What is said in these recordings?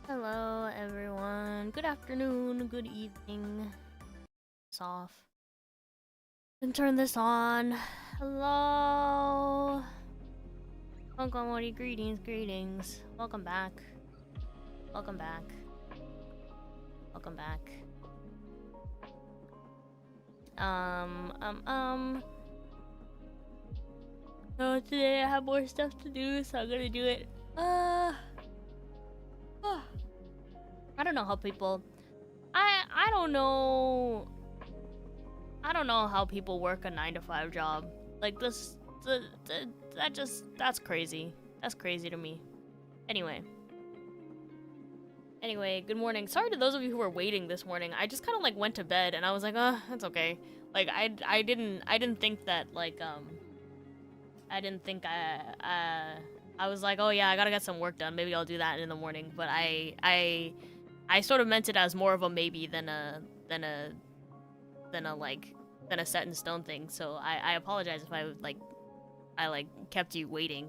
Hello, everyone. Good afternoon, good evening. It's off. Then turn this on. Hello. Tokimori, greetings. Welcome back. Welcome back. Welcome back. So today I have more stuff to do, so I'm gonna do it. I don't know how people. I don't know. I don't know how people work a 9-to-5 job. Like this, that's crazy. That's crazy to me. Anyway, good morning. Sorry to those of you who were waiting this morning. I just kind of like went to bed and I was like, that's okay. Like I didn't think that like I didn't think I was like, oh yeah, I gotta get some work done. Maybe I'll do that in the morning. But I sort of meant it as more of a maybe than a set in stone thing. So I apologize if I kept you waiting.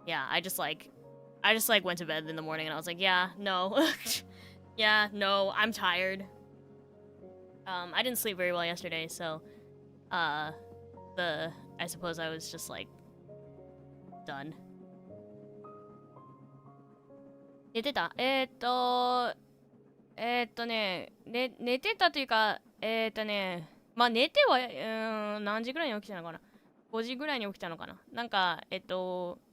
Yeah, I just went to bed in the morning and I was like, yeah, no. Yeah, no, I'm tired. I didn't sleep very well yesterday, so I suppose I was just like done. 寝てた寝てたというか、まあ寝ては、何時ぐらいに起きたのかな ?5 時ぐらいに起きたのかななんか、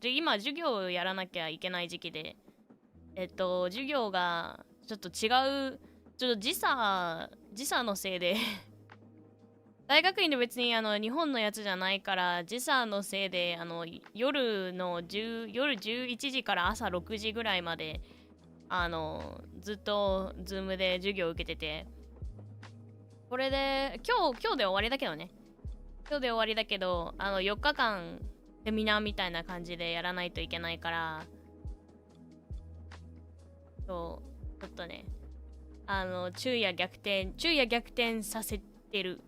今授業をやらなきゃいけない時期で、授業がちょっと違う、ちょっと時差のせいで大学院で別に日本のやつじゃないから時差のせいで夜11時から朝6時ぐらいまでずっとズームで授業を受けてて、これで今日で終わりだけどね。今日で終わりだけど4日間セミナーみたいな感じでやらないといけないから、そうちょっとね昼夜逆転させてる。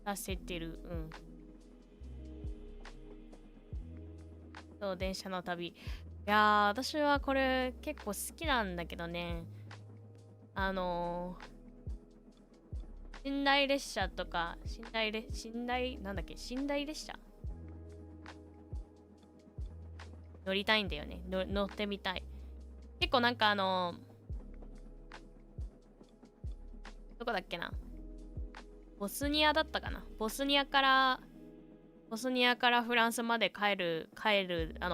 させてる。うん。そう、電車の旅。いやー、私はこれ結構好きなんだけどね。寝台列車とか、なんだっけ、寝台列車乗りたいんだよね。乗ってみたい。結構なんかどこだっけな。ボスニアだったかな。ボスニアからフランスまで帰る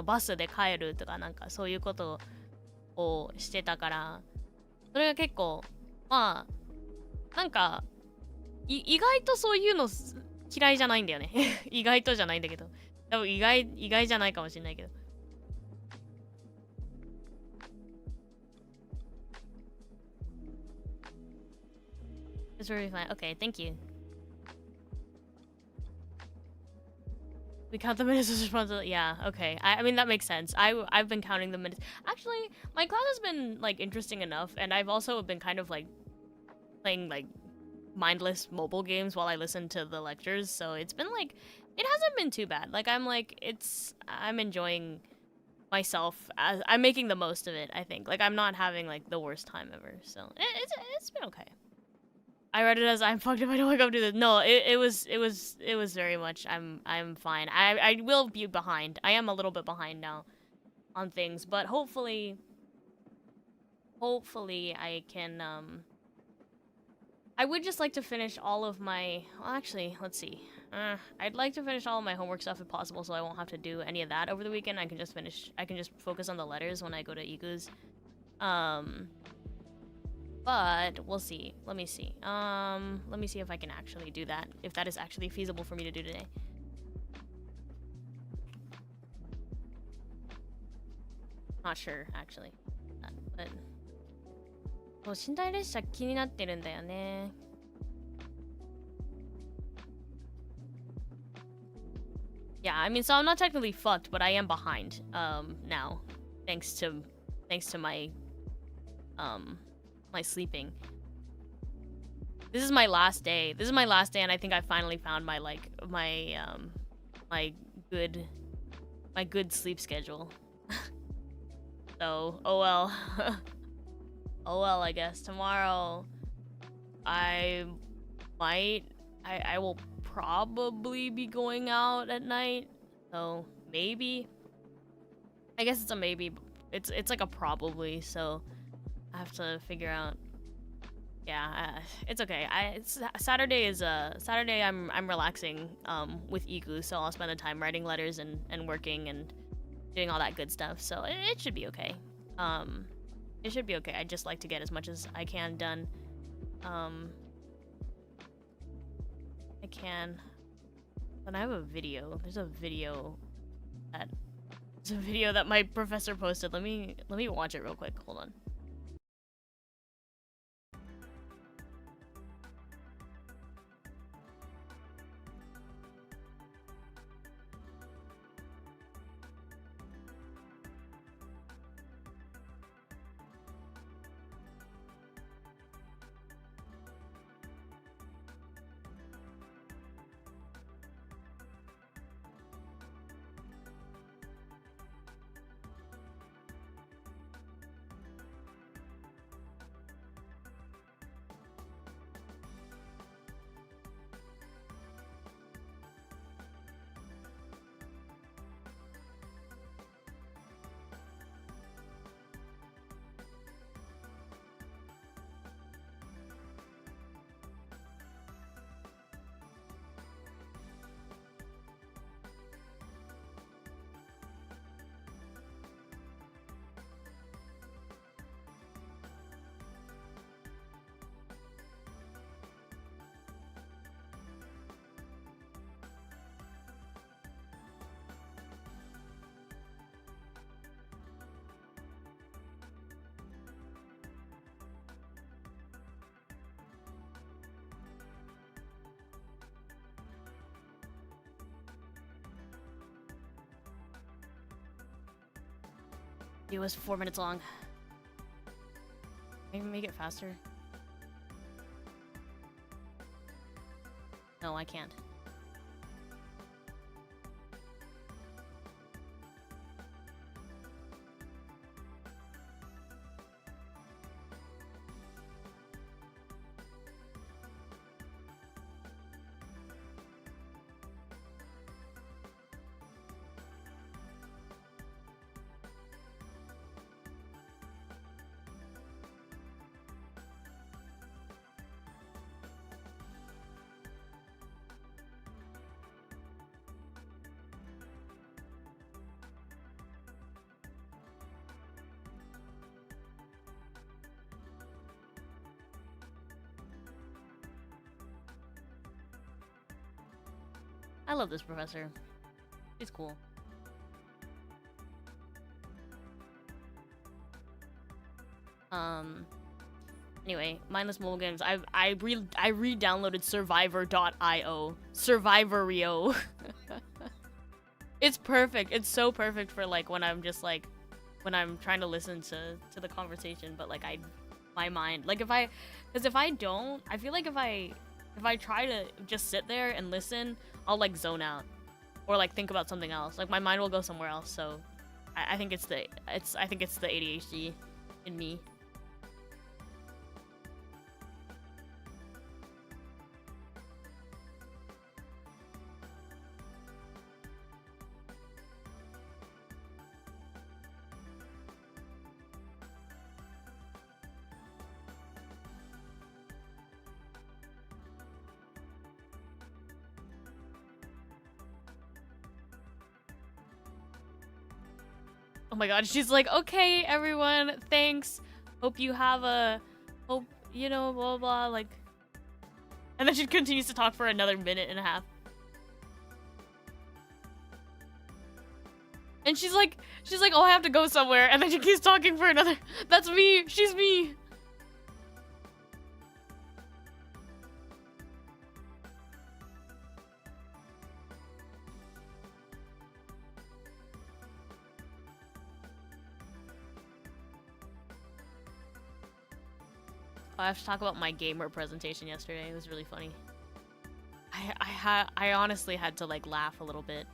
バスで帰るとかなんかそういうことをしてたから、それが結構まあなんか意外とそういうの嫌いじゃないんだよね。意外とじゃないんだけど、多分意外じゃないかもしれないけど。It's really fine. Okay, thank you. We count the minutes as responsibility. Yeah, okay. I mean, that makes sense. I've been counting the minutes. Actually, my class has been, like, interesting enough, and I've also been kind of, like, playing, like, mindless mobile games while I listen to the lectures, so it's been, like, it hasn't been too bad. Like, I'm enjoying myself. I'm making the most of it, I think. Like, I'm not having, like, the worst time ever, so it's been okay. I read it as I'm fucked if I don't wake up to this. No, it was very much I'm fine. I will be behind. I am a little bit behind now on things, but hopefully I can I would just like to finish all of my well, actually, let's see. I'd like to finish all of my homework stuff if possible, so I won't have to do any of that over the weekend. I can just focus on the letters when I go to Igu's. But we'll see. Let me see. Let me see if I can actually do that. If that is actually feasible for me to do today. Not sure, actually. But 寝台列車気になってるんだよね。Yeah, I mean, so I'm not technically fucked, but I am behind now, thanks to my my sleeping. This is my last day. And I think I finally found my my good sleep schedule. So, oh well. Oh well, I guess. Tomorrow, I I will probably be going out at night. So, maybe. I guess it's a maybe. It's like a probably, so I have to figure out. Yeah, it's okay. Saturday is Saturday. I'm relaxing with Iku, so I'll spend the time writing letters and working and doing all that good stuff. So it should be okay. It should be okay. I just like to get as much as I can done. I can. But I have a video. There's a video that my professor posted. Let me watch it real quick. Hold on. It was 4 minutes long. Maybe make it faster. No, I can't. I love this professor. He's cool. Anyway, mindless mobile games. I re-downloaded Survivor.io. Survivorio. It's perfect. It's so perfect for like when I'm just like when I'm trying to listen to the conversation, but like my mind, like if I don't, I feel like if I try to just sit there and listen, I'll like zone out or like think about something else. Like my mind will go somewhere else. So I think it's the ADHD in me. Oh my god, she's like, okay, everyone, thanks. Hope you have a, you know, blah, blah, like. And then she continues to talk for another minute and a half. And she's like, oh, I have to go somewhere. And then she keeps talking for another, that's me, she's me. I have to talk about my gamer presentation yesterday. It was really funny. I honestly had to like laugh a little bit.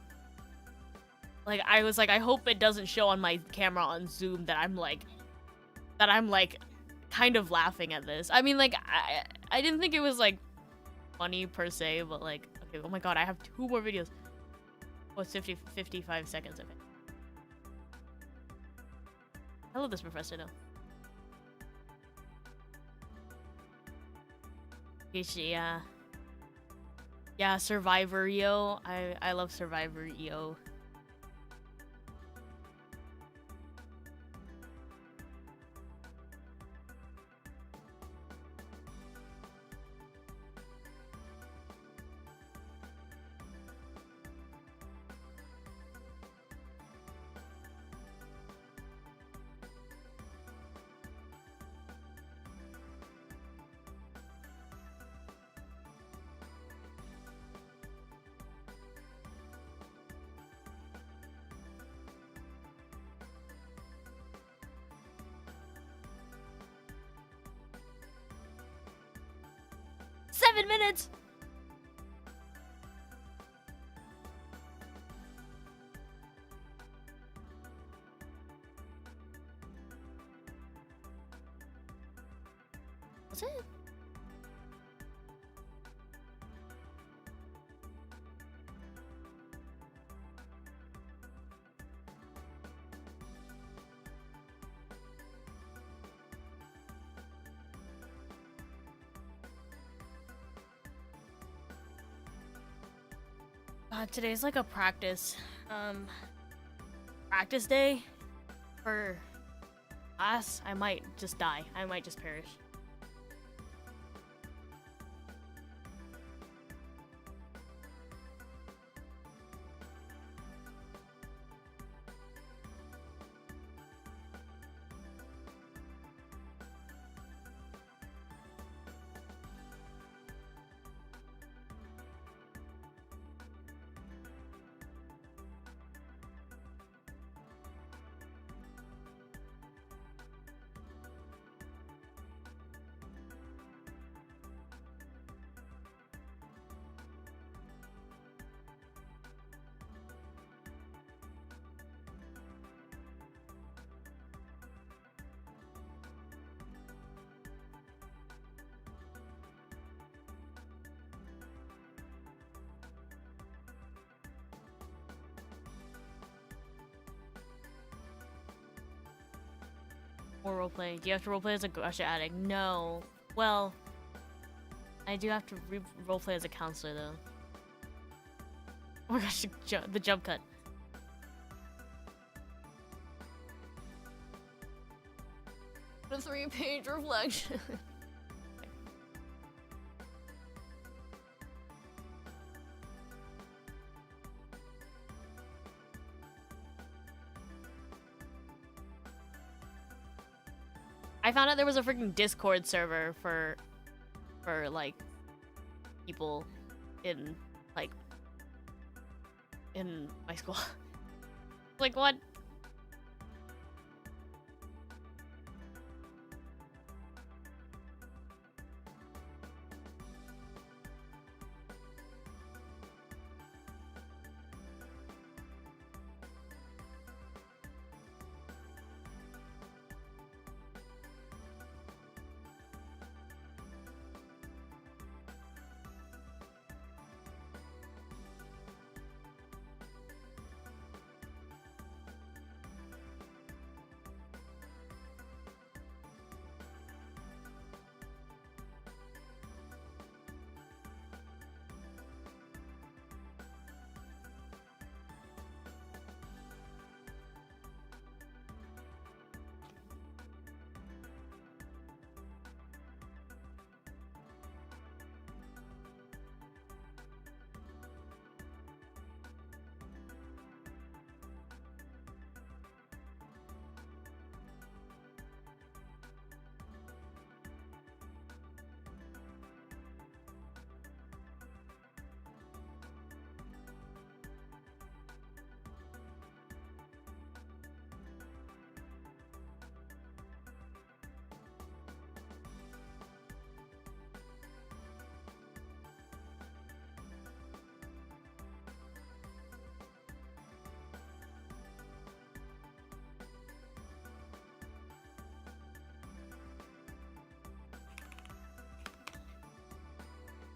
Like, I was like, I hope it doesn't show on my camera on Zoom that I'm like kind of laughing at this. I mean, like, I didn't think it was like funny per se, but like, okay, oh my god, I have 2 more videos. Oh, it's 55 seconds, okay. I love this professor though. Yeah. Yeah, Survivor Yo. I love Survivor Yo. Seven minutes! Was it? Today's like a practice day for us. I might just die. I might just perish. Or roleplay. Do you have to roleplay as a Gusha addict? No. Well, I do have to roleplay as a counselor though. Oh my gosh, the jump cut. The 3-page reflection. I found out there was a freaking Discord server for like people in in my school. Like what?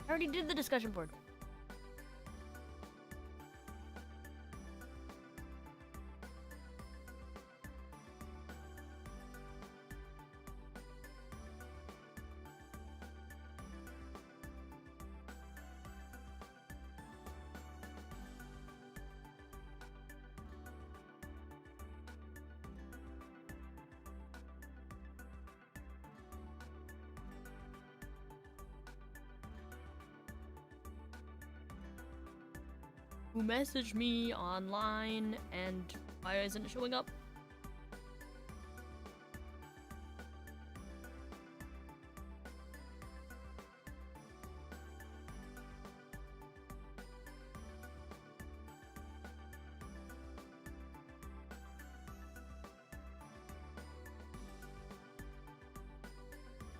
I already did the discussion board. Who messaged me online and why isn't it showing up?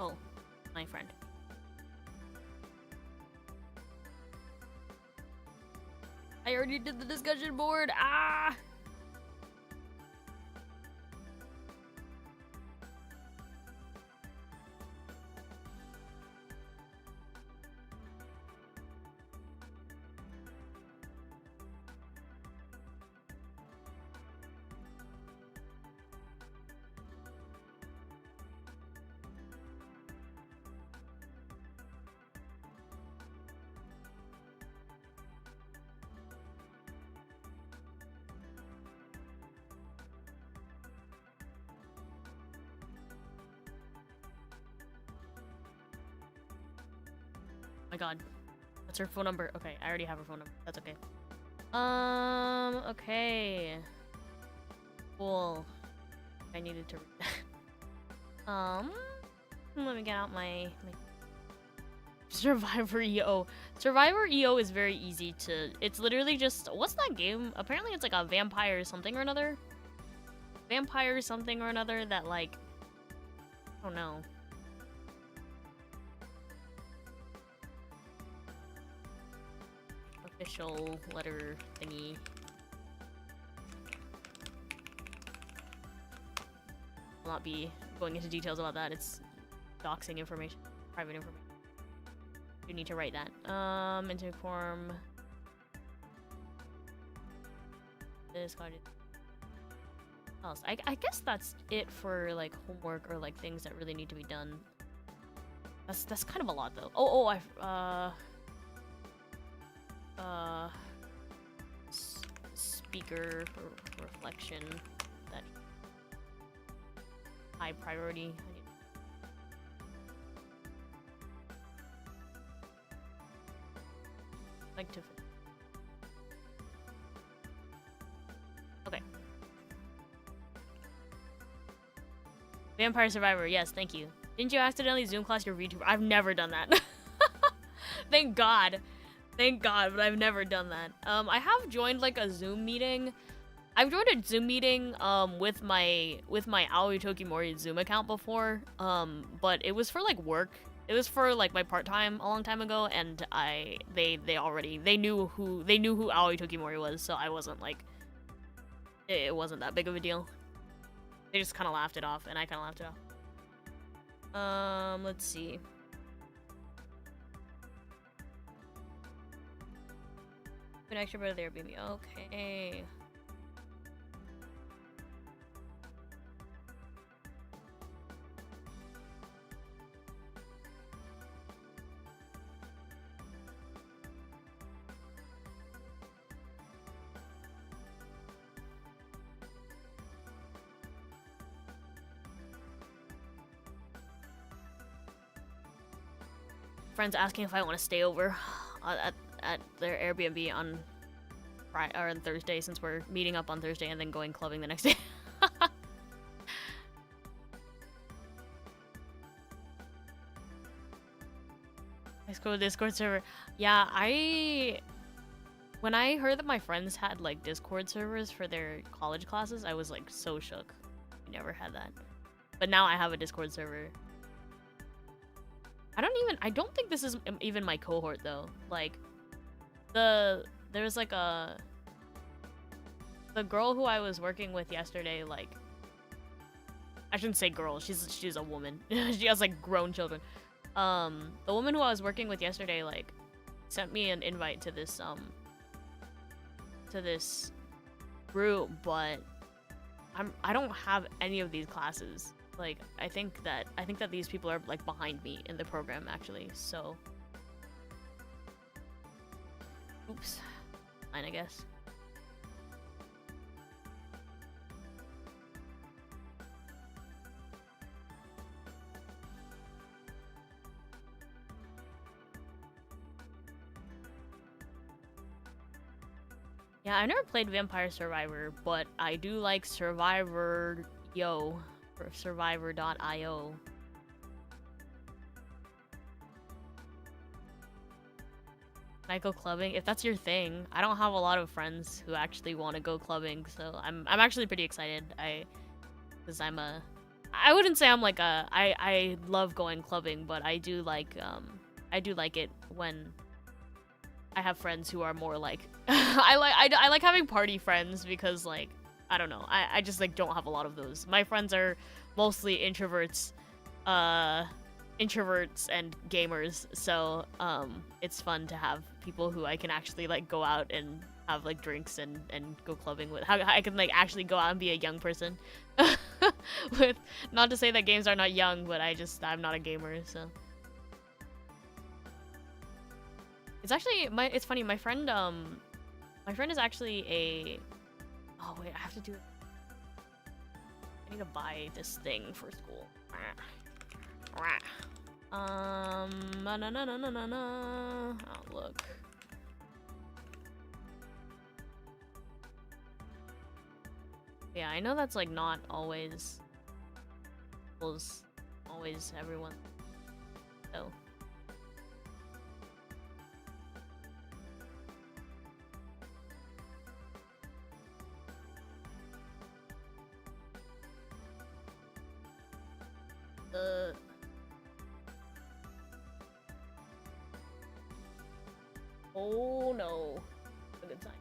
Oh, my friend. I already did the discussion board. Ah! My god. What's her phone number? Okay, I already have her phone number. That's okay. Okay. Cool. I needed to read that. Let me get out my Survivor EO. Survivor EO is very easy to... It's literally just... What's that game? Apparently it's like a vampire something or another. Vampire something or another that like... I don't know. Official letter thingy. Will not be going into details about that. It's doxing information, private information. You need to write that. Into form. This card. Else. I guess that's it for like homework or like things that really need to be done. That's kind of a lot though. Speaker for reflection. That high priority. Like to. Okay. Vampire Survivor. Yes, thank you. Didn't you accidentally Zoom class your VTuber? I've never done that. Thank God. Thank God, but I've never done that. I have joined like a Zoom meeting. I've joined a Zoom meeting with my Aoi Tokimori Zoom account before. But it was for like work. It was for like my part-time a long time ago, and they knew who Aoi Tokimori was, so I wasn't like it wasn't that big of a deal. They just kind of laughed it off, and I kind of laughed it off. Let's see. An extra bit of there, baby. Okay. Friends asking if I want to stay over at their Airbnb on Friday or on Thursday, since we're meeting up on Thursday and then going clubbing the next day. Let's go to Discord server. Yeah, when I heard that my friends had like Discord servers for their college classes, I was like so shook. I never had that. But now I have a Discord server. I don't think this is even my cohort though. Like, there's like the girl who I was working with yesterday, like, I shouldn't say girl, she's a woman. She has like grown children. The woman who I was working with yesterday, like, sent me an invite to this group, but I don't have any of these classes. Like, I think that these people are like behind me in the program actually. So, oops, fine, I guess. Yeah, I've never played Vampire Survivor, but I do like Survivor.io or Survivor.io. I go clubbing if that's your thing. I don't have a lot of friends who actually want to go clubbing, so I'm actually pretty excited. I wouldn't say I'm like I love going clubbing, but I do like it when I have friends who are more like I like having party friends because, like, I don't know, I just like don't have a lot of those. My friends are mostly introverts and gamers, so it's fun to have people who I can actually like go out and have like drinks and go clubbing with. How I can like actually go out and be a young person. With, not to say that games are not young, but I'm not a gamer, so. It's actually it's funny, my friend is actually a, oh wait, I have to do it. I need to buy this thing for school. Oh, look. Yeah, I know that's like not always everyone. So. Oh no. A good time.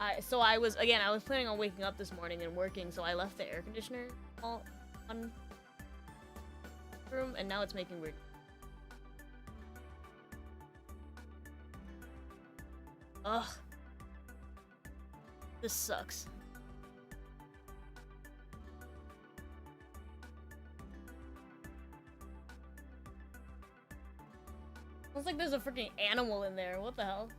I was planning on waking up this morning and working, so I left the air conditioner all on room, and now it's making weird. Ugh. This sucks. Sounds like there's a freaking animal in there. What the hell?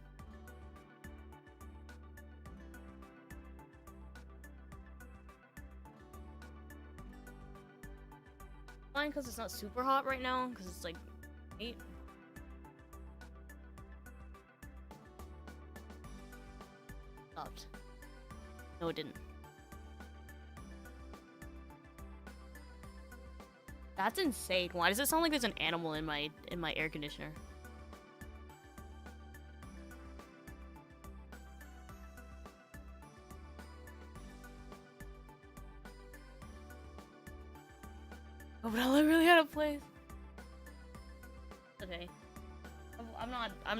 Fine, because it's not super hot right now, because it's like 8. Stopped. No, it didn't. That's insane. Why does it sound like there's an animal in my air conditioner? Oh, but I really had a place. Okay. I'm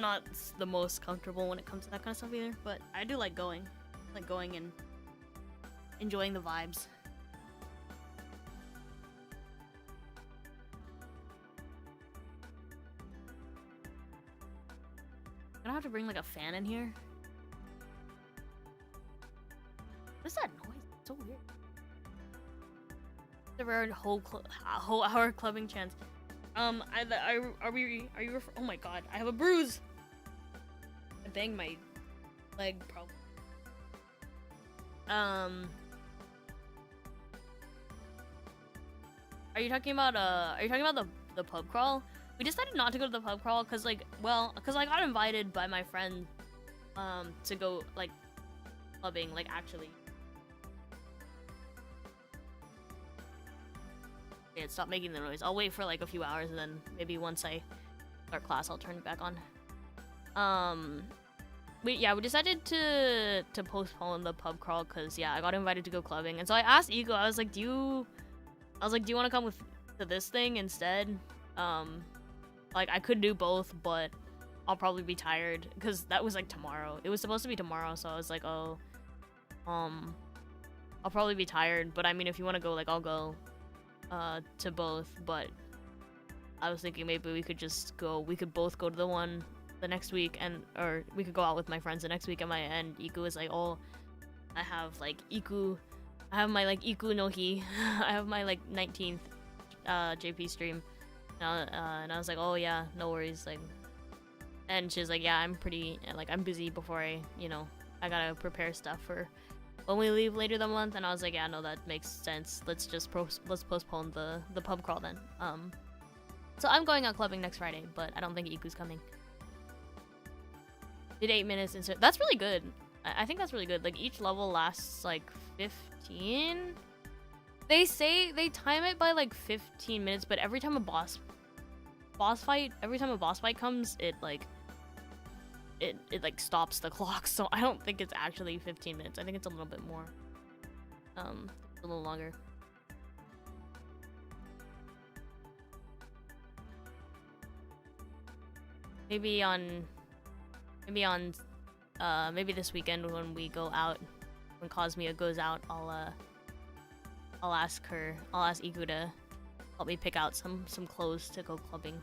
not the most comfortable when it comes to that kind of stuff either, but I do like going. Like going and enjoying the vibes. I'm gonna have to bring like a fan in here. What is that noise? It's so weird. The rare whole hour clubbing chance. Are you oh my god, I have a bruise. I banged my leg probably. Are you talking about the pub crawl? We decided not to go to the pub crawl because I got invited by my friend to go like clubbing, like actually. Yeah, stop making the noise. I'll wait for like a few hours and then maybe once I start class I'll turn it back on. We decided to postpone the pub crawl because I got invited to go clubbing, and so I asked Ego. I was like, do you want to come to this thing instead? Like I could do both, but I'll probably be tired because that was like tomorrow. It was supposed to be tomorrow, so I was like, oh, I'll probably be tired. But I mean, if you want to go, like I'll go. to both, but I was thinking maybe we could just go. We could both go to the one the next week, or we could go out with my friends the next week. And Iku was like, "Oh, I have like Iku, I have my like Iku no Hi, I have my like 19th JP stream," and I was like, "Oh yeah, no worries." Like, and she's like, "Yeah, I'm busy before I gotta prepare stuff for when we leave later that month." And I was like, "Yeah, no, that makes sense. Let's just let's postpone the pub crawl then." So I'm going out clubbing next Friday, but I don't think Iku's coming. Did 8 minutes insert. That's really good. I think that's really good. Like, each level lasts like 15. They say they time it by like 15 minutes, but every time a boss fight comes, it like stops the clock. So I don't think it's actually 15 minutes. I think it's a little bit more. A little longer. Maybe this weekend when we go out, when Cosmia goes out, I'll ask Iku to help me pick out some clothes to go clubbing.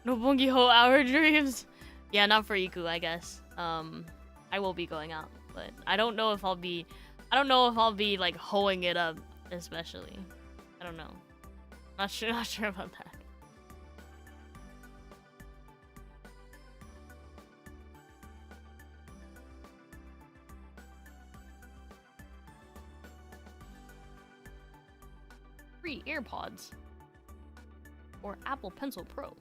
No Bongiho hour dreams. Yeah, not for Iku, I guess. I will be going out, but I don't know if I'll be like hoeing it up, especially. I don't know. Not sure about that. Free AirPods or Apple Pencil Pro.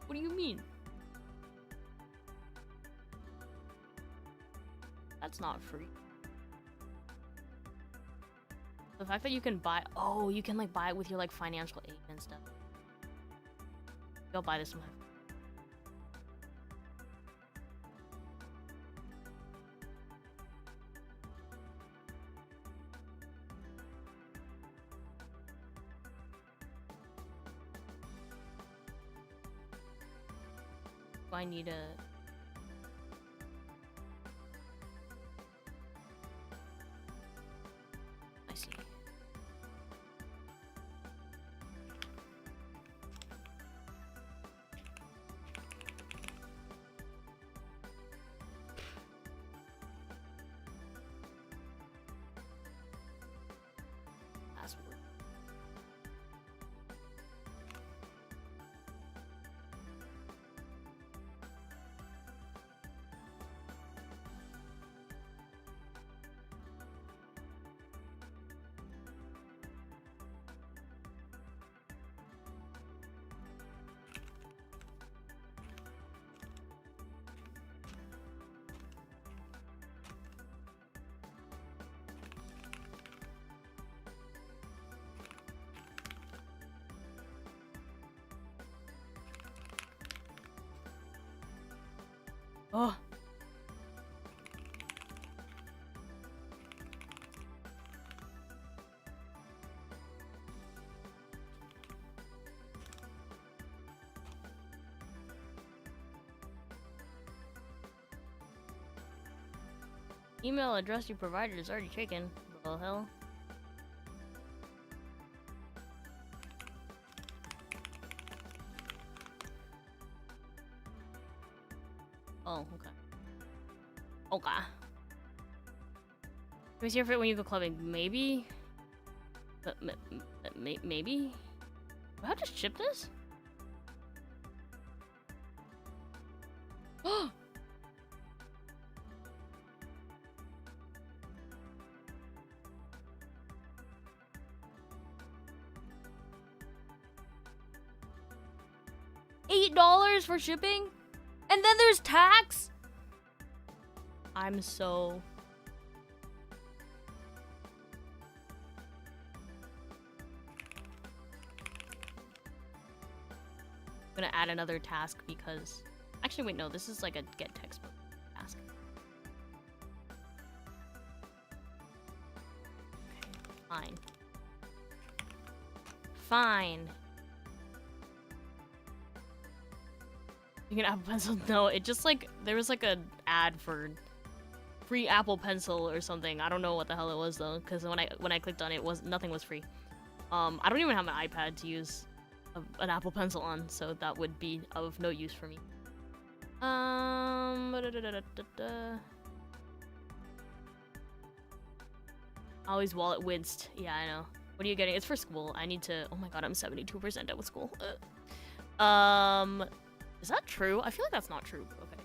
What do you mean? That's not free. The fact that you can buy, you can like buy it with your like financial aid and stuff. I'll buy this one. I need a... I see. Password. Oh. Email address you provided is already taken. What the hell? Oh, okay. Okay. Who's here for it when you go clubbing? Maybe? But maybe? Do I have to ship this? Oh! $8 for shipping? And then there's tax? I'm so... I'm gonna add another task because... Actually, wait, no, this is like a get textbook task. Fine. Fine. You can Apple Pencil? No, it just like, there was like an ad for free Apple Pencil or something. I don't know what the hell it was though, because when I clicked on it, nothing was free. I don't even have an iPad to use an Apple Pencil on, so that would be of no use for me. Always wallet winced. Yeah, I know. What are you getting? It's for school. I need to. Oh my god, I'm 72% done with school. Is that true? I feel like that's not true. Okay.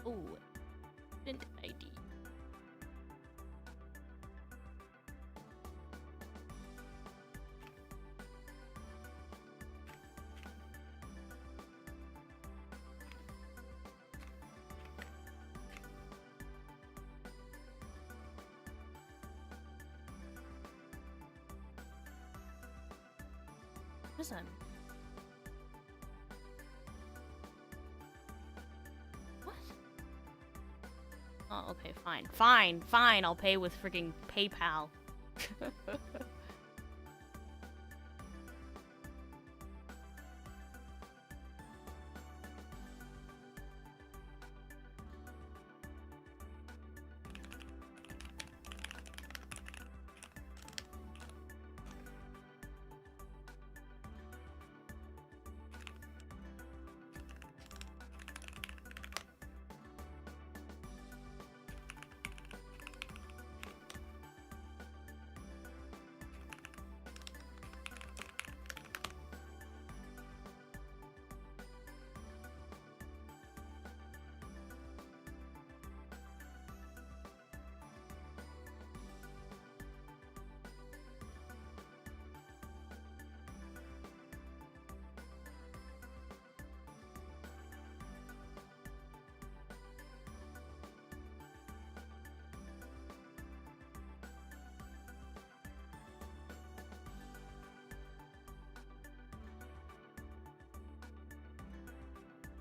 Oh, student ID. What is that? Oh, okay, fine. I'll pay with freaking PayPal.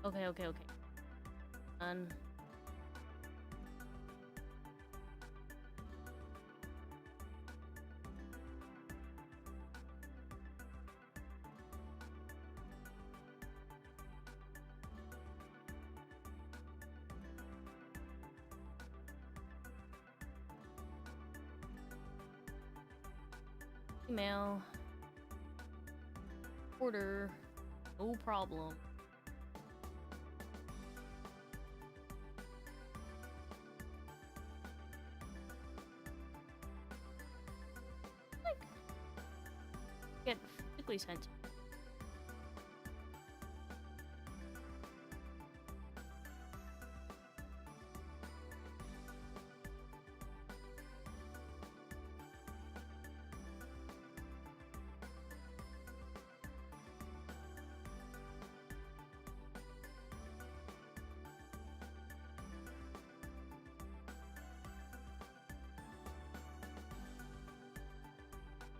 Okay. Email. Order. No problem. Get physically sent.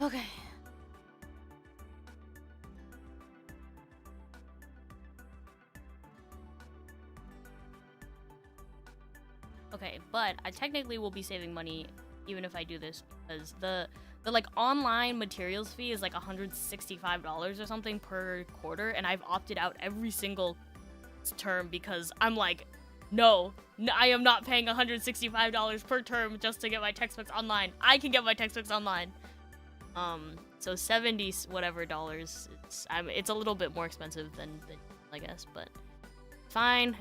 Okay. Okay, but I technically will be saving money even if I do this because the like online materials fee is like $165 or something per quarter, and I've opted out every single term because I'm like, no, I am not paying $165 per term just to get my textbooks online. I can get my textbooks online. So 70 whatever dollars. It's a little bit more expensive than I guess, but it's fine.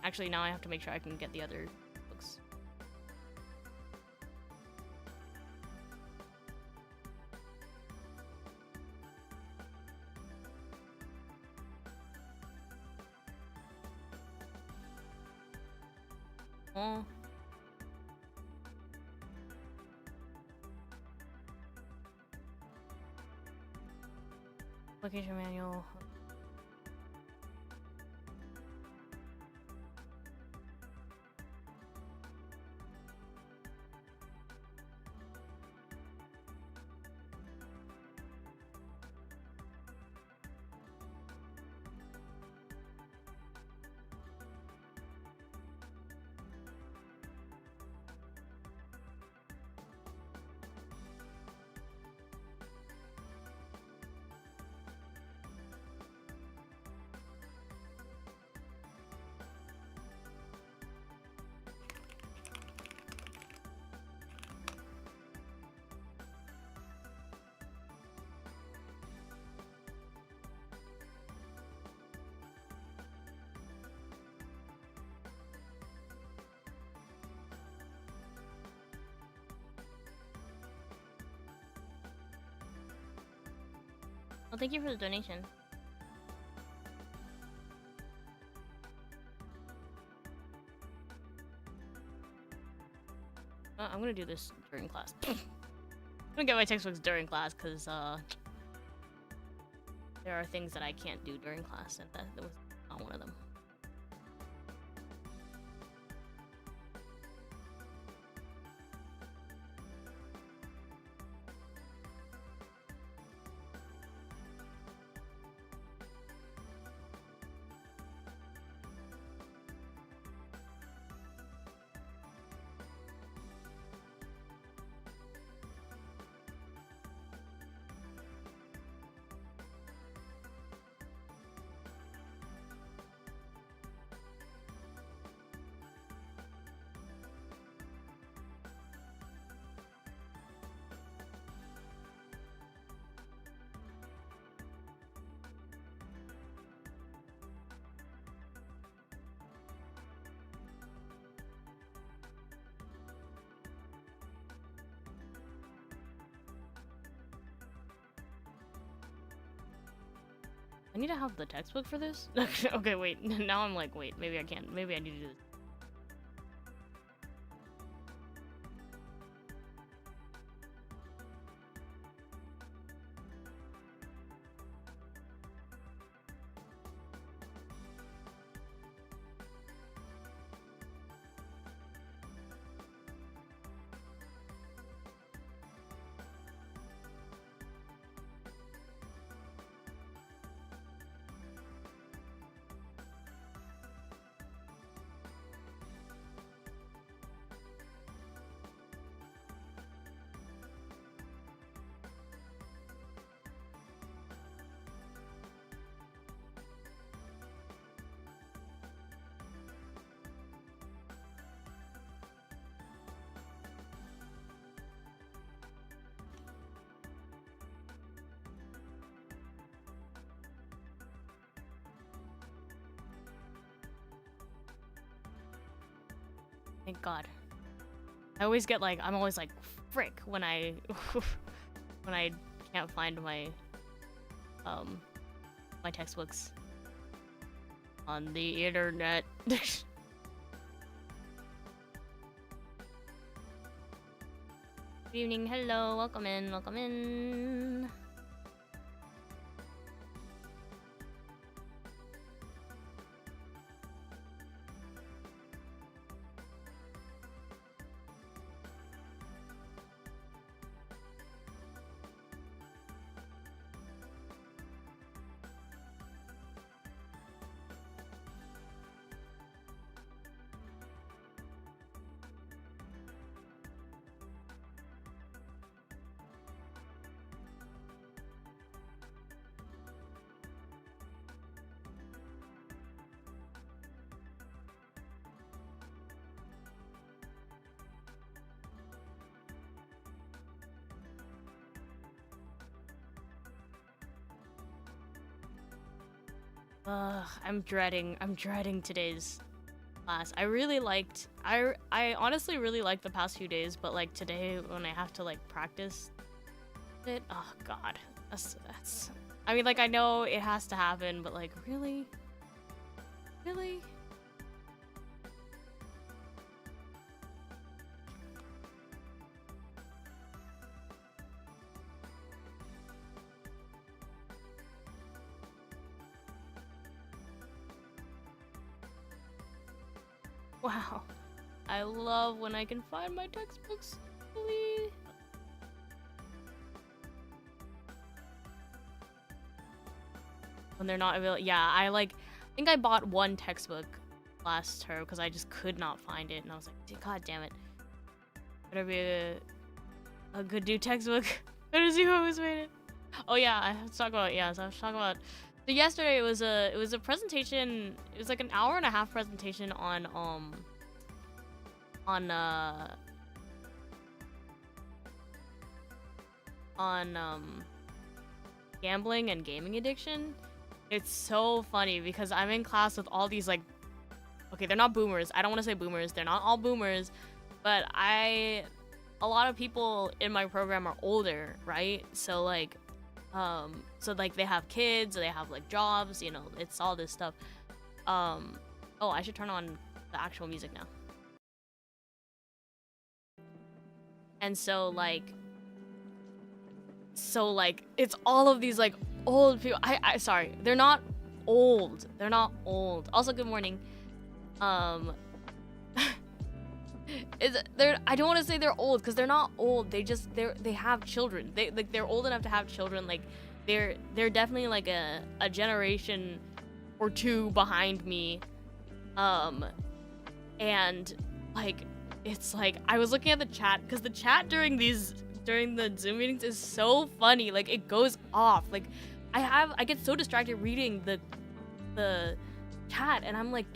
Actually, now I have to make sure I can get the other books. Oh. Application manual. Well, thank you for the donation. I'm gonna do this during class. I'm gonna get my textbooks during class because there are things that I can't do during class, and that was not one of them. I need to have the textbook for this? Okay, wait. Now I'm like, wait, maybe I can't. Maybe I need to do this. Thank God. I always get like, I'm always like, frick, when I when I can't find my my textbooks on the internet. Good evening, hello, welcome in, welcome in. I'm dreading today's class. I really liked, I honestly really liked the past few days, but like today when I have to like practice it, oh god, that's, I mean, like I know it has to happen, but like really? Really? Wow. I love when I can find my textbooks. Please. When they're not available. Yeah, I think I bought one textbook last term because I just could not find it. And I was like, god damn it. Better be a good new textbook. Better see who was waiting. Oh yeah, I have to talk about, so yesterday it was a presentation. It was like an hour and a half presentation on gambling and gaming addiction. It's so funny because I'm in class with all these like, okay, they're not boomers. I don't want to say boomers. They're not all boomers, but a lot of people in my program are older, right? So like, they have kids, they have like jobs, you know, it's all this stuff. Oh, I should turn on the actual music now. And so like, it's all of these like old people. Sorry, they're not old. They're not old. Also, good morning. I don't want to say they're old because they're not old. They have children. They're old enough to have children. Like they're definitely like a generation or two behind me. And like it's like I was looking at the chat because the chat during the Zoom meetings is so funny. Like it goes off. Like I get so distracted reading the chat and I'm like,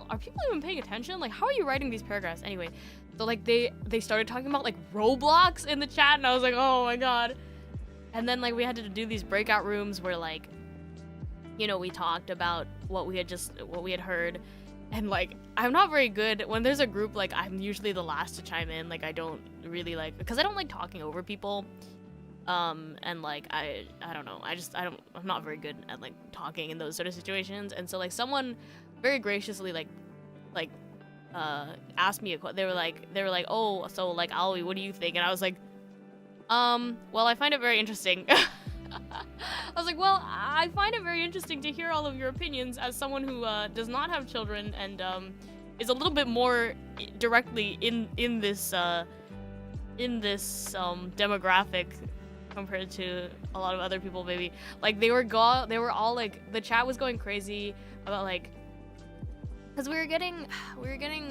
are people even paying attention? Like how are you writing these paragraphs anyway? So like they started talking about like Roblox in the chat and I was like, oh my god. And then like we had to do these breakout rooms where like, you know, we talked about what we had heard. And like I'm not very good when there's a group. Like I'm usually the last to chime in. Like I don't really like, because I don't like talking over people. And like I don't know, I'm not very good at like talking in those sort of situations. And so like someone very graciously like asked me they were like, oh, so like Aoi, what do you think? And I was like, well, I find it very interesting. I was like, well, I find it very interesting to hear all of your opinions as someone who does not have children and is a little bit more directly in this demographic compared to a lot of other people. Maybe like they were all like, the chat was going crazy about like, because we were getting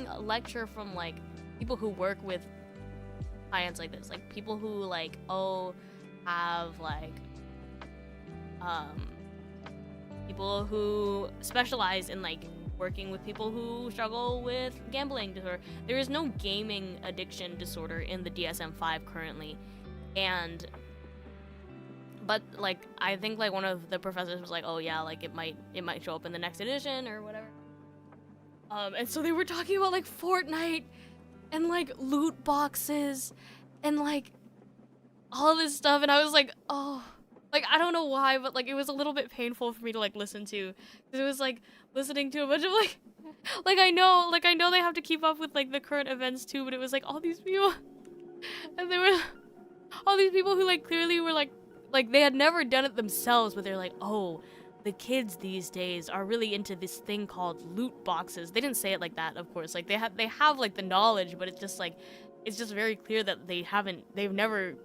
a lecture from like people who work with clients like this, like people who like have like people who specialize in like working with people who struggle with gambling disorder. There is no gaming addiction disorder in the DSM-5 currently, but like I think like one of the professors was like, oh yeah, like it might show up in the next edition or whatever. And so they were talking about like Fortnite and like loot boxes and like all this stuff, and I was like, oh. Like, I don't know why, but, like, it was a little bit painful for me to, like, listen to. Because it was, like, listening to a bunch of, like, I know they have to keep up with, like, the current events, too, but it was, like, all these people. And they were, all these people who, like, clearly were, like, they had never done it themselves, but they're like, oh, the kids these days are really into this thing called loot boxes. They didn't say it like that, of course. Like, they have, like, the knowledge, but it's just, like, it's just very clear that they've never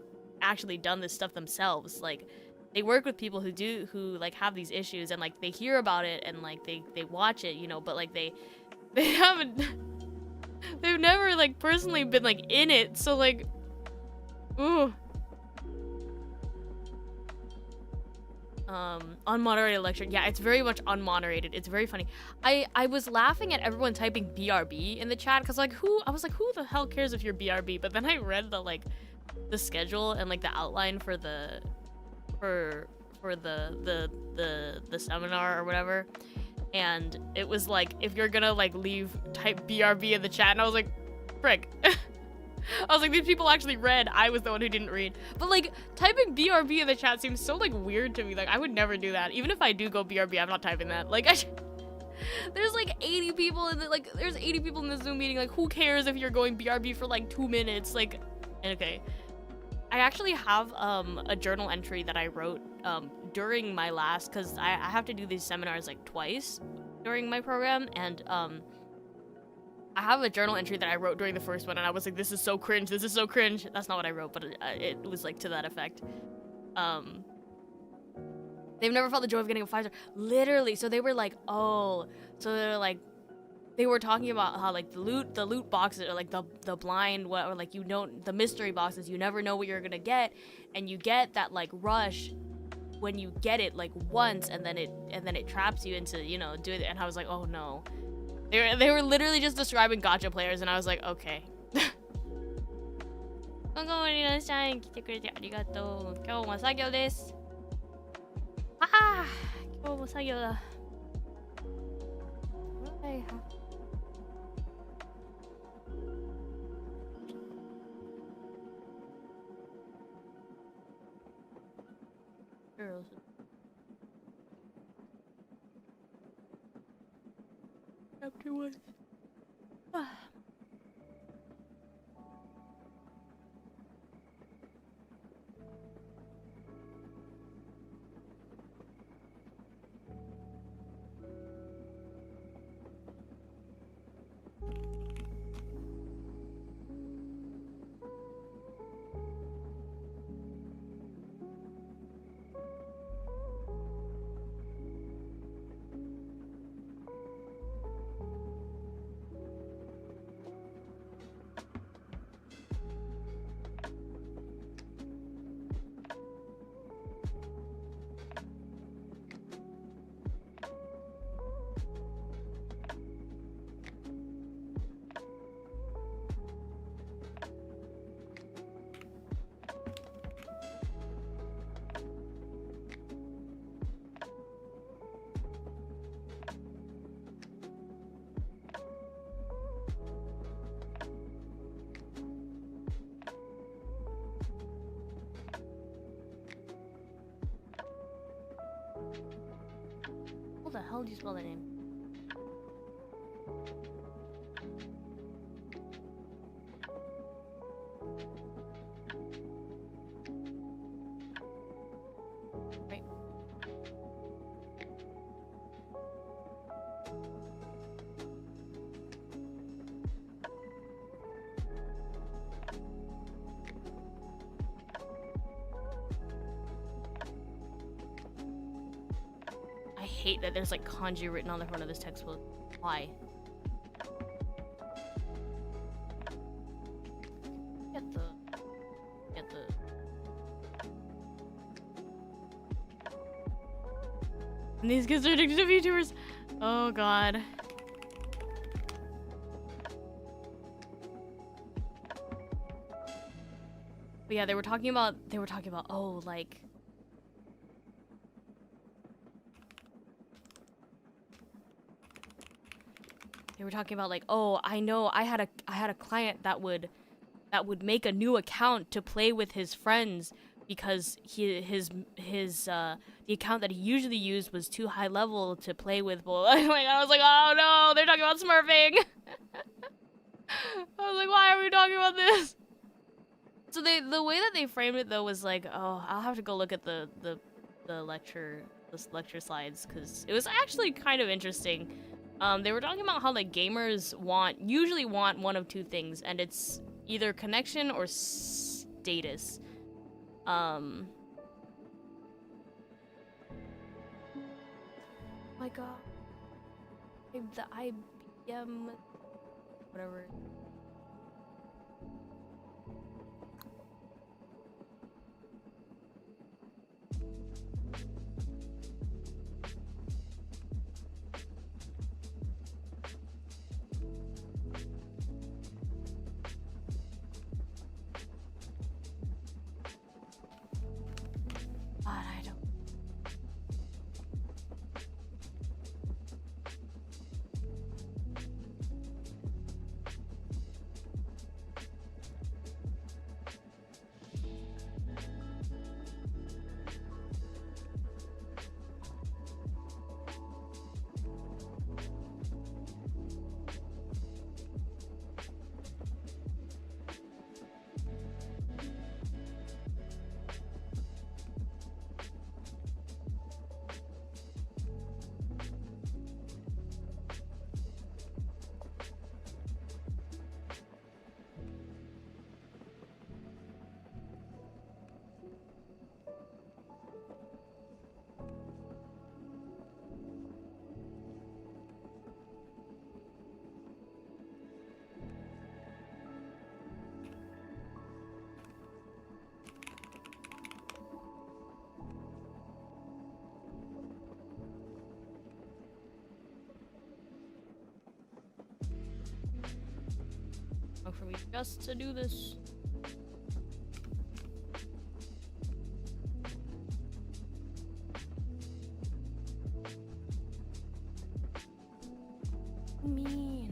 actually done this stuff themselves. Like, they work with people who like have these issues, and like they hear about it and like they watch it, you know, but like they've never like personally been like in it. So like, ooh. Unmoderated lecture. Yeah, it's very much unmoderated. It's very funny. I was laughing at everyone typing BRB in the chat because like I was like, who the hell cares if you're BRB? But then I read the schedule and like the outline for the seminar or whatever, and it was like, if you're gonna like leave, type BRB in the chat, and I was like, frick. I was like, these people actually read. I was the one who didn't read. But like, typing BRB in the chat seems so like weird to me. Like, I would never do that. Even if I do go BRB, I'm not typing that. Like, there's like 80 people in the, like, there's 80 people in the Zoom meeting. Like, who cares if you're going BRB for like 2 minutes? Like, okay. I actually have a journal entry that I wrote during my last, because I have to do these seminars like twice during my program, and I have a journal entry that I wrote during the first one, and I was like, this is so cringe, this is so cringe. That's not what I wrote, but it was like to that effect. They've never felt the joy of getting a 5-star. Literally, so they were like, oh, so they're like, they were talking about how like the loot boxes, or like the blind, or like, you know, the mystery boxes, you never know what you're gonna get, and you get that like rush when you get it like once, and then it traps you into, you know, doing it. And I was like, oh no. They were literally just describing gacha players, and I was like, okay. 今後も皆さん来てくれてありがとう。今日も作業です。ああ、今日も作業だ。はいはい。Afterwards. How the hell do you spell that name? Right. I hate that there's like kanji written on the front of this textbook. Why? Get the And these kids are addicted to VTubers. Oh god. But yeah, they were talking about oh, like they were talking about like, oh, I know I had a client that would make a new account to play with his friends because the account that he usually used was too high level to play with. I was like, oh no, they're talking about smurfing. I was like, why are we talking about this? So the way that they framed it though was like, oh, I'll have to go look at the lecture slides, because it was actually kind of interesting. They were talking about how like gamers usually want one of two things, and it's either connection or status. Oh my god. The IBM whatever. just to do this. Mean.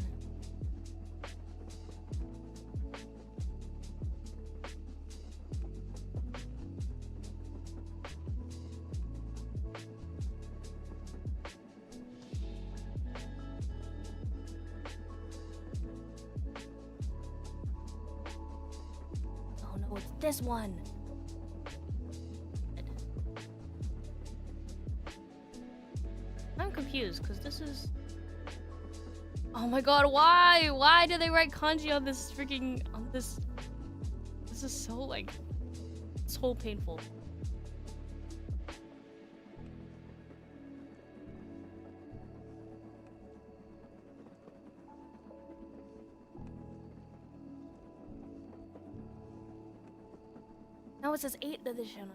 Oh no, it's this one. I'm confused because this is. Oh my god, why? Why did they write kanji on this freaking on this? This is so like so painful. Now it says 8th edition.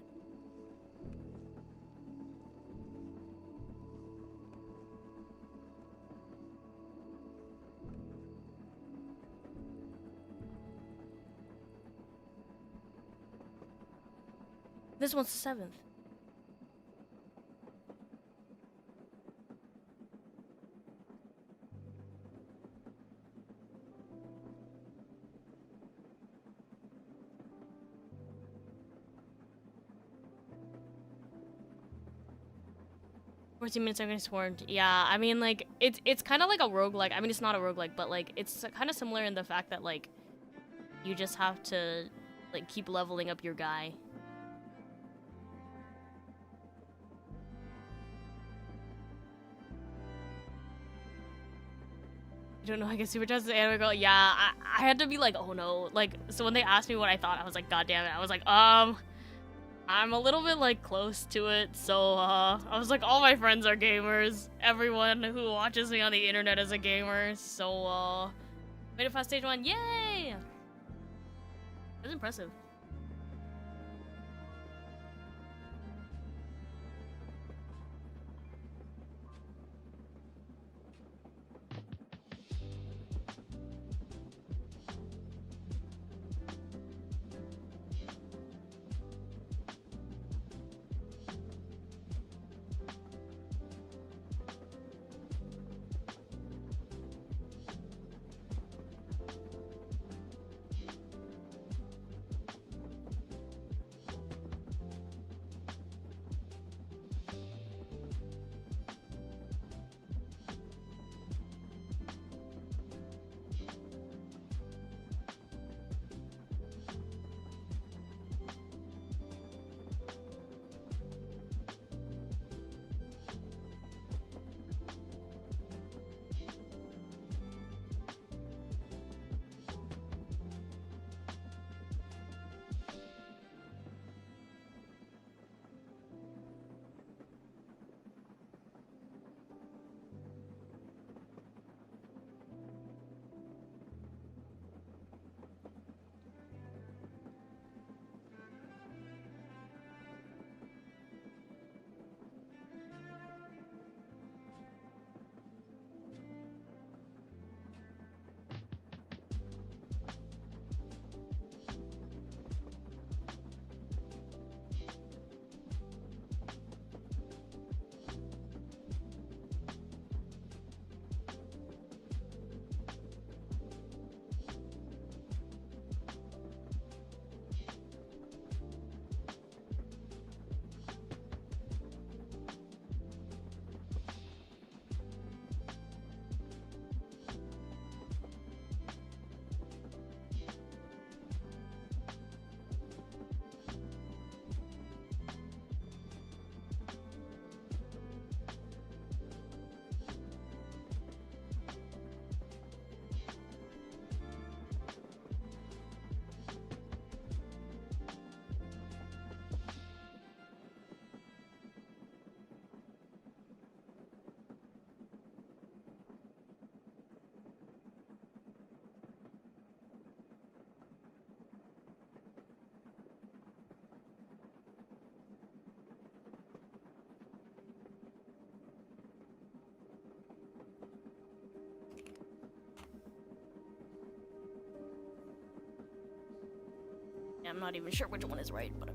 This one's 7th. Minutes are getting swarmed. Yeah, I mean, like, it's kind of like a roguelike. I mean, it's not a roguelike, but, like, it's kind of similar in the fact that, like, you just have to, like, keep leveling up your guy. I don't know, I guess Super Justice Anime Girl. Yeah, I had to be like, oh no. Like, so when they asked me what I thought, I was like, god damn it. I was like, I'm a little bit, like, close to it, so, I was like, all my friends are gamers. Everyone who watches me on the internet is a gamer, so, made it past stage 1, yay! That's impressive. I'm not even sure which one is right, but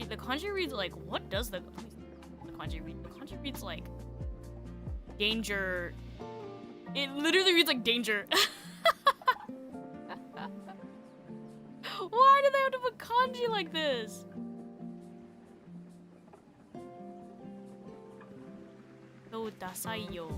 the kanji reads like, what does the kanji read? The kanji reads like danger. It literally reads like danger. Why do they have to put kanji like this? So dasai yo.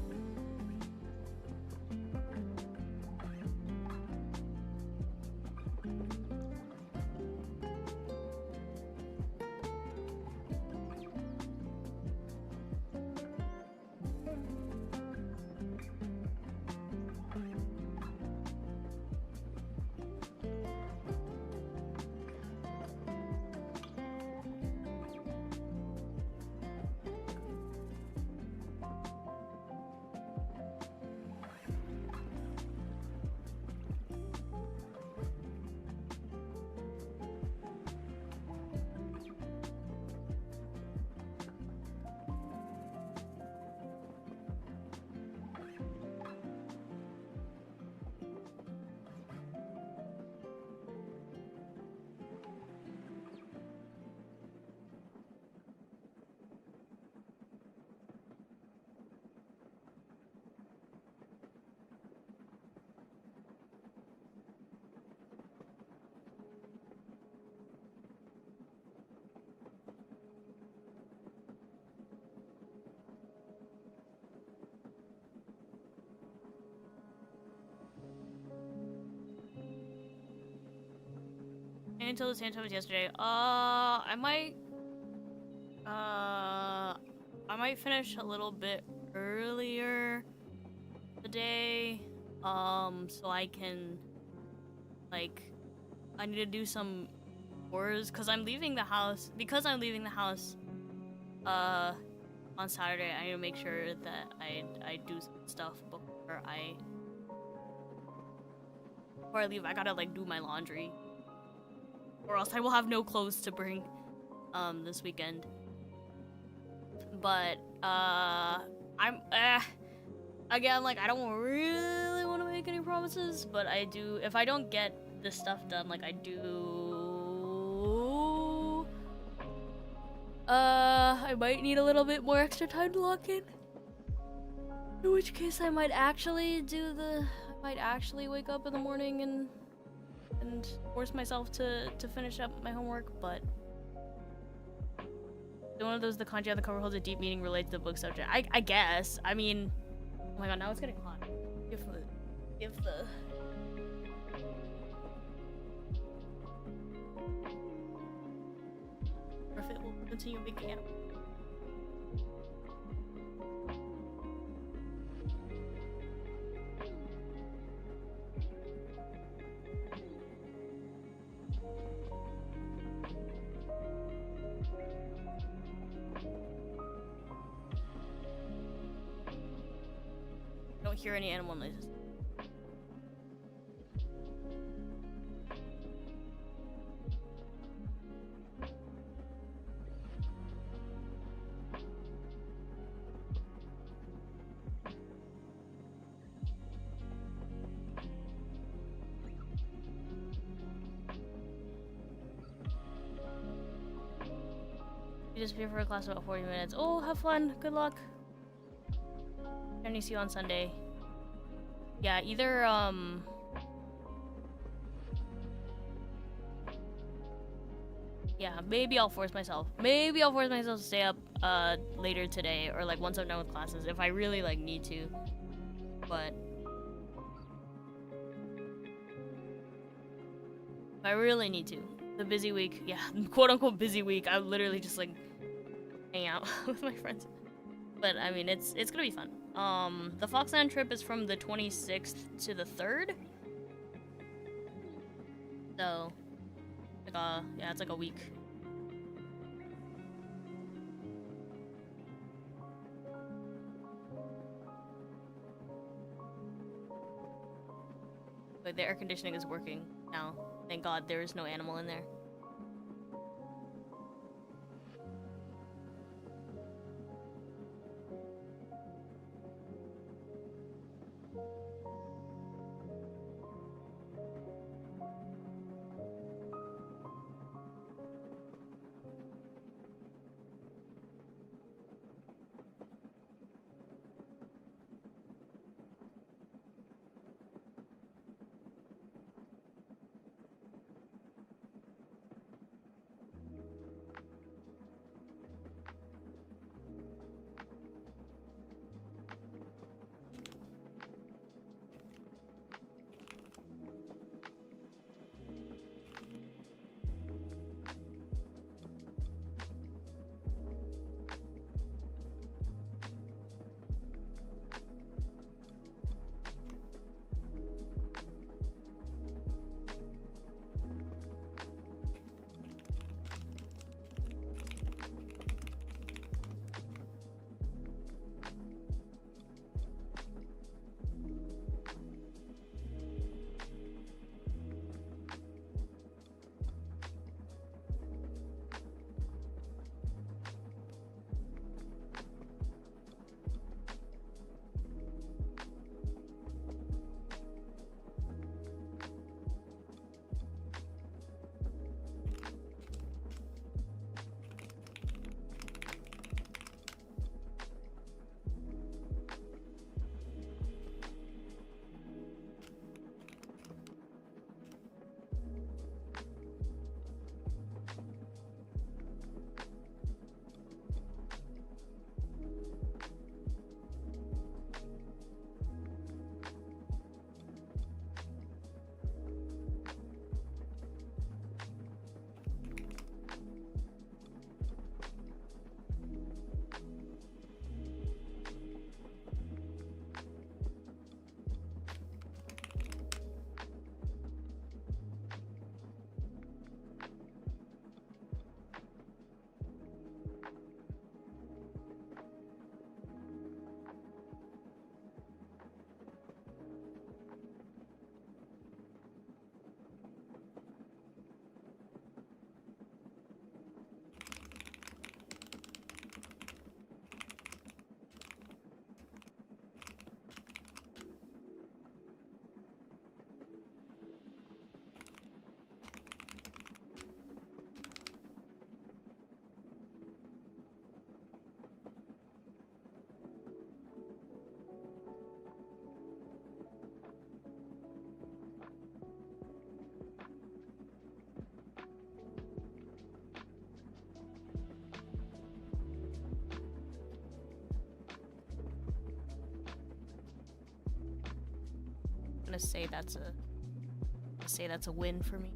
Until the same time as yesterday. I might finish a little bit earlier today. So I can, like, I need to do some chores because I'm leaving the house. Because I'm leaving the house, on Saturday, I need to make sure that I do some stuff before I leave. I gotta like do my laundry, or else I will have no clothes to bring this weekend. But I'm again, like I don't really want to make any promises, but I do. If I don't get this stuff done, like I do, I might need a little bit more extra time to lock in. In which case, I might actually wake up in the morning and force myself to finish up my homework, but one of those, the kanji on the cover holds a deep meaning related to the book subject. I guess. I mean, oh my god, now it's getting hot. If the or if it will continue making animals. Don't hear any animal noises. You disappear for a class about 40 minutes. Oh, have fun. Good luck. And see you on Sunday. Yeah, either yeah, maybe I'll force myself. Maybe I'll force myself to stay up later today, or like once I'm done with classes if I really like need to. But if I really need to. The busy week, yeah, quote unquote busy week, I literally just like hang out with my friends. But I mean, it's gonna be fun. The Foxland trip is from the 26th to the 3rd. So, like yeah, it's like a week. But the air conditioning is working now. Thank God there is no animal in there. gonna say that's a win for me.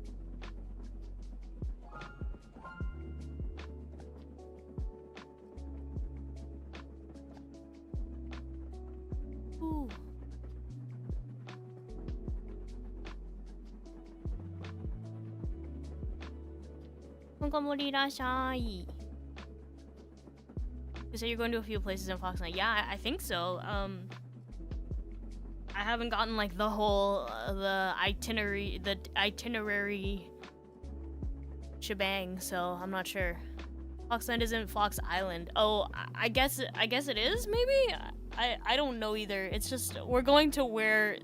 Ooh. Tokimori irashai. You say you're going to a few places in Fox Night. Yeah, I think so. I haven't gotten like the whole the itinerary shebang, so I'm not sure. Foxland isn't Fox Island. Oh, I guess it is. Maybe I don't know either. It's just we're going to where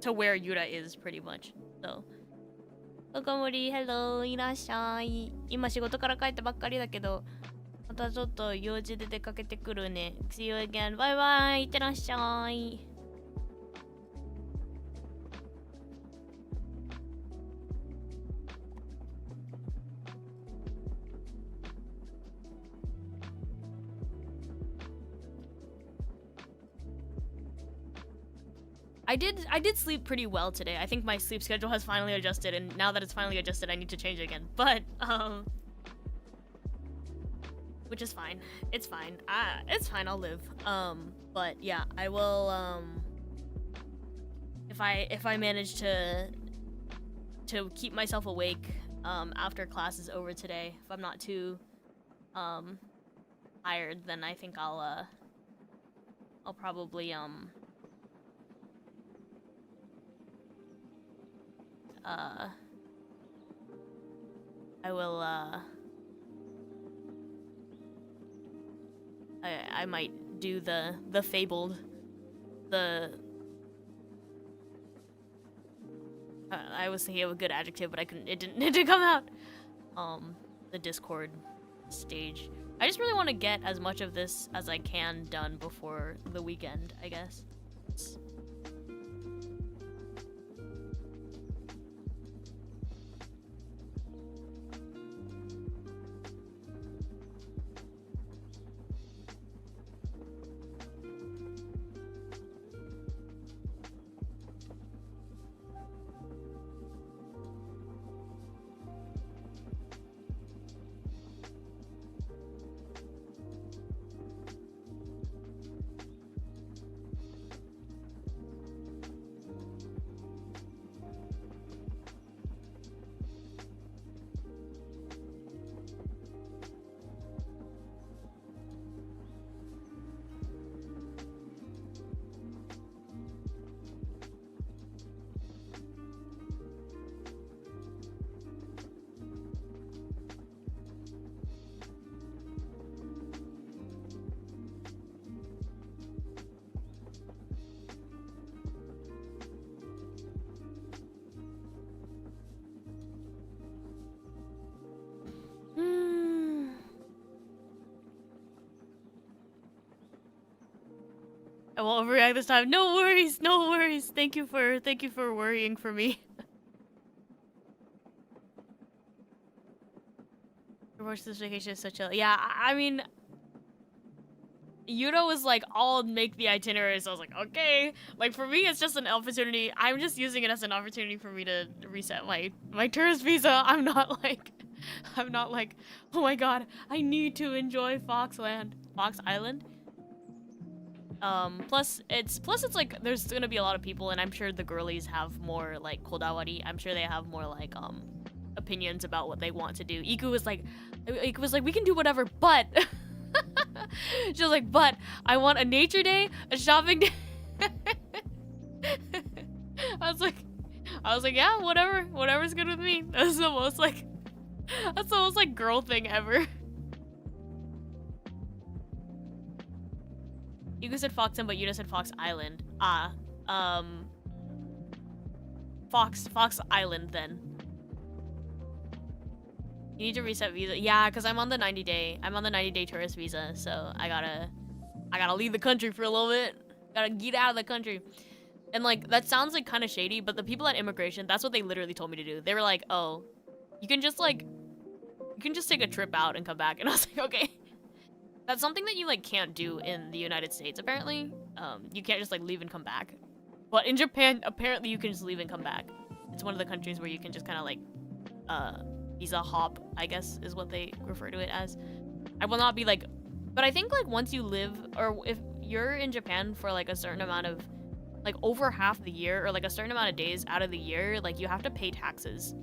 Yura is pretty much. So. Tokimori, hello, いらっしゃい。今仕事から帰ったばっかりだけど、またちょっと用事で出かけてくるね。See you again. バイバイ。いってらっしゃい。I did sleep pretty well today. I think my sleep schedule has finally adjusted, and now that it's finally adjusted, I need to change it again. But which is fine. It's fine. It's fine. I'll live. But yeah, I will. If I manage to keep myself awake after class is over today, if I'm not too tired, then I think I'll probably I will I might do the fabled I was thinking of a good adjective, but it didn't come out. The Discord stage. I just really want to get as much of this as I can done before the weekend, I guess. I won't overreact this time. No worries, no worries. Thank you for worrying for me. Watch this vacation is such a I mean, Yuta was like, I'll make the itinerary, so I was like, okay. Like for me, it's just an opportunity. I'm just using it as an opportunity for me to reset my tourist visa. I'm not like, oh my god, I need to enjoy Fox Island. Plus it's like there's gonna be a lot of people, and I'm sure the girlies have more like kodawari. I'm sure they have more like opinions about what they want to do. Iku was like we can do whatever, but she was like, but I want a nature day, a shopping day. I was like yeah, whatever's good with me. That's the most like girl thing ever. Yugo said Foxen, but Yuta said Fox Island. Fox Island then. You need to reset visa. Yeah, because I'm on the 90-day tourist visa, so I gotta leave the country for a little bit. Gotta get out of the country. And like that sounds like kind of shady, but the people at immigration, that's what they literally told me to do. They were like, "Oh, you can just take a trip out and come back." And I was like, "Okay." That's something that you like can't do in the United States apparently. You can't just like leave and come back. But in Japan, apparently you can just leave and come back. It's one of the countries where you can just kind of like, visa hop, I guess is what they refer to it as. I will not be like, but I think like once you live, or if you're in Japan for like a certain amount of, like over half the year, or like a certain amount of days out of the year, like you have to pay taxes.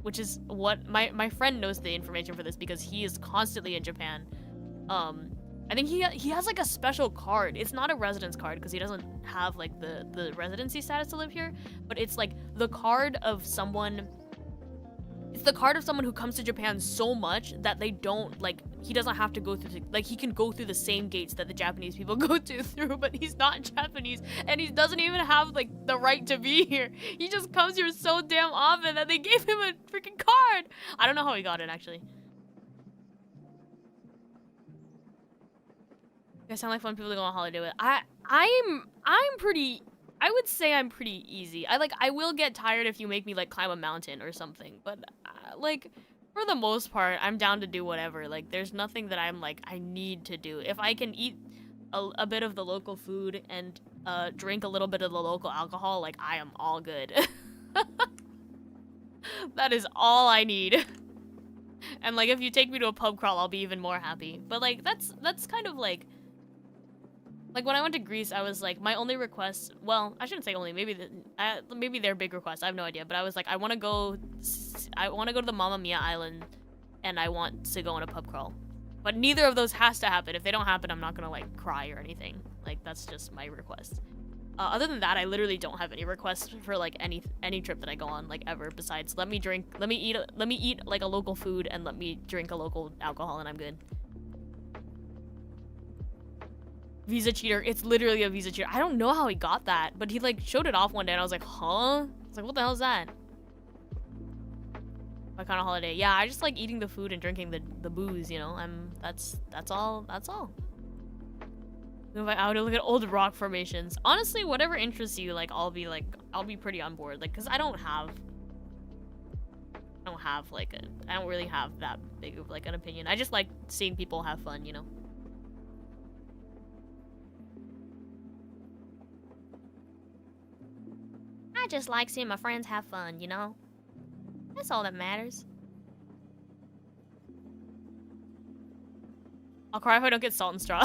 Which is what my friend knows the information for this because he is constantly in Japan. I think he has like a special card. It's not a residence card because he doesn't have like the residency status to live here, but it's like the card of someone. It's the card of someone who comes to Japan so much that they don't, like, he doesn't have to go through, like, he can go through the same gates that the Japanese people go through, but he's not Japanese, and he doesn't even have, like, the right to be here. He just comes here so damn often that they gave him a freaking card! I don't know how he got it, actually. You guys sound like fun people to go on holiday with. I'm pretty... I would say I'm pretty easy. I will get tired if you make me, like, climb a mountain or something. But, like, for the most part, I'm down to do whatever. Like, there's nothing that I'm, like, I need to do. If I can eat a bit of the local food and, drink a little bit of the local alcohol, like, I am all good. That is all I need. And, like, if you take me to a pub crawl, I'll be even more happy. But, like, that's kind of, like... Like, when I went to Greece, I was like, my only request... Well, I shouldn't say only. Maybe their big request. I have no idea. But I was like, I want to go to the Mamma Mia Island, and I want to go on a pub crawl. But neither of those has to happen. If they don't happen, I'm not gonna, like, cry or anything. Like, that's just my request. Other than that, I literally don't have any requests for, like, any trip that I go on, like, ever. Besides, let me eat, like, a local food, and let me drink a local alcohol, and I'm good. Visa cheater. It's literally a visa cheater. I don't know how he got that, but he like showed it off one day and I was like, huh? I was like, what the hell is that? My kind of holiday. Yeah, I just like eating the food and drinking the booze, you know? That's all. Move out to look at old rock formations. Honestly, whatever interests you, like I'll be pretty on board. Like, cause I don't really have that big of like an opinion. I just like seeing people have fun, you know? I just like seeing my friends have fun, you know? That's all that matters. I'll cry if I don't get salt and straw.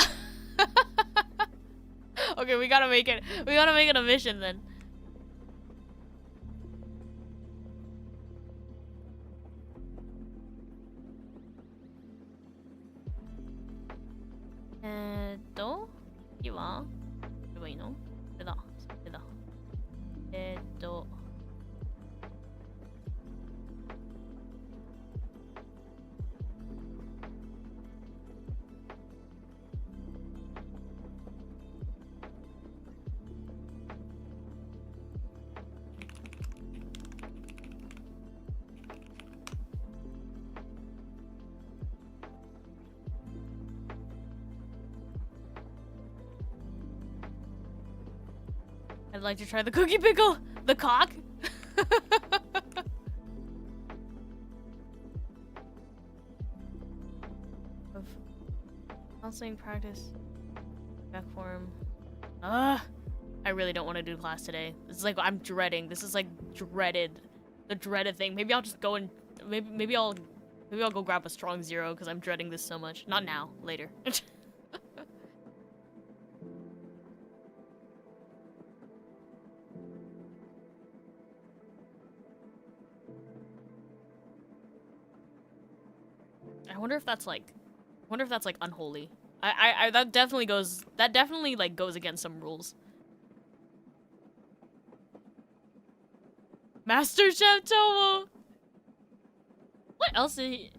Okay, we gotta make it a mission then. Iwa? I'd like to try the cookie pickle! The cock! Of counseling practice. Back form. I really don't want to do class today. This is like, I'm dreading. This is like the dreaded thing. Maybe I'll just go and, maybe I'll go grab a strong zero because I'm dreading this so much. Not now, later. I wonder if that's like unholy. That definitely like goes against some rules. Master Chef Tomo. What else did he?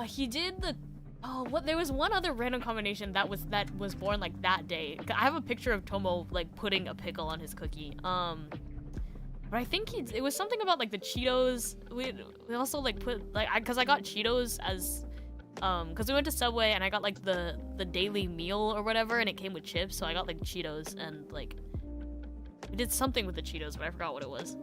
He did the. Oh, what? There was one other random combination that was born like that day. I have a picture of Tomo like putting a pickle on his cookie. But I think it was something about like the Cheetos. We also like put like cause I got Cheetos as cause we went to Subway and I got like the daily meal or whatever and it came with chips, so I got like Cheetos and like we did something with the Cheetos, but I forgot what it was.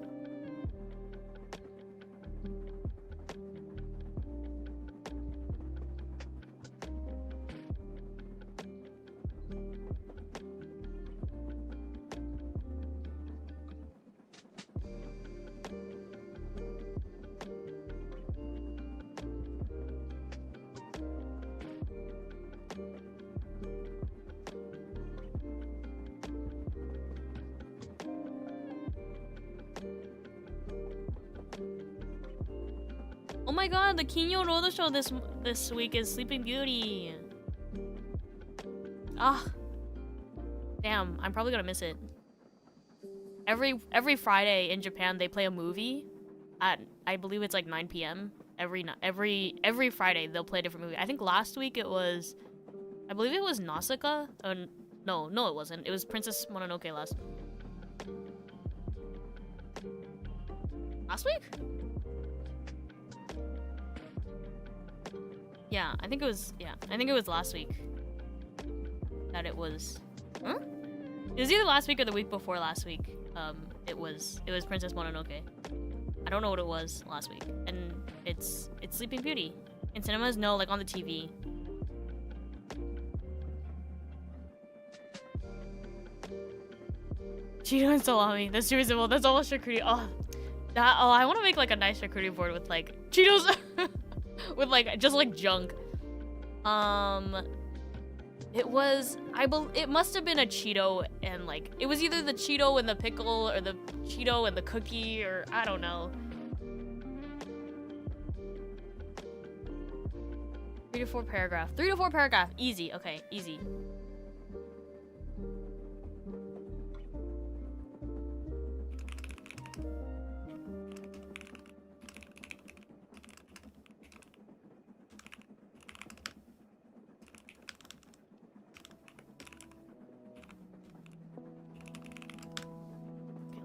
Oh my god, the Kinyo Rodo show this week is Sleeping Beauty. Ah. Damn, I'm probably gonna miss it. Every Friday in Japan they play a movie at, I believe it's like 9 p.m. Every Friday they'll play a different movie. I think last week it was, I believe it was Nausicaa. No, it wasn't. It was Princess Mononoke last week? Yeah, I think it was last week that it was. Huh? It was either last week or the week before last week. It was Princess Mononoke. I don't know what it was last week, and it's Sleeping Beauty in cinemas. No, like on the TV. Cheeto and salami. That's too reasonable. That's almost charcuterie. I want to make like a nice charcuterie board with like Cheetos, with like just like junk. It was, it must have been a Cheeto and like, it was either the Cheeto and the pickle or the Cheeto and the cookie, or I don't know. 3 to 4 paragraph. 3 to 4 paragraph. Easy. Okay, easy.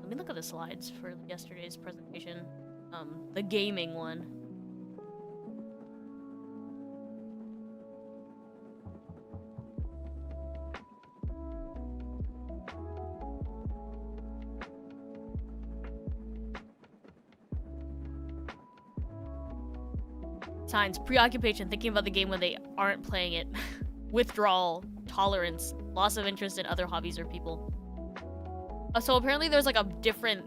Let me look at the slides for yesterday's presentation. The gaming one. Signs: preoccupation, thinking about the game when they aren't playing it. Withdrawal, tolerance, loss of interest in other hobbies or people. So apparently there's like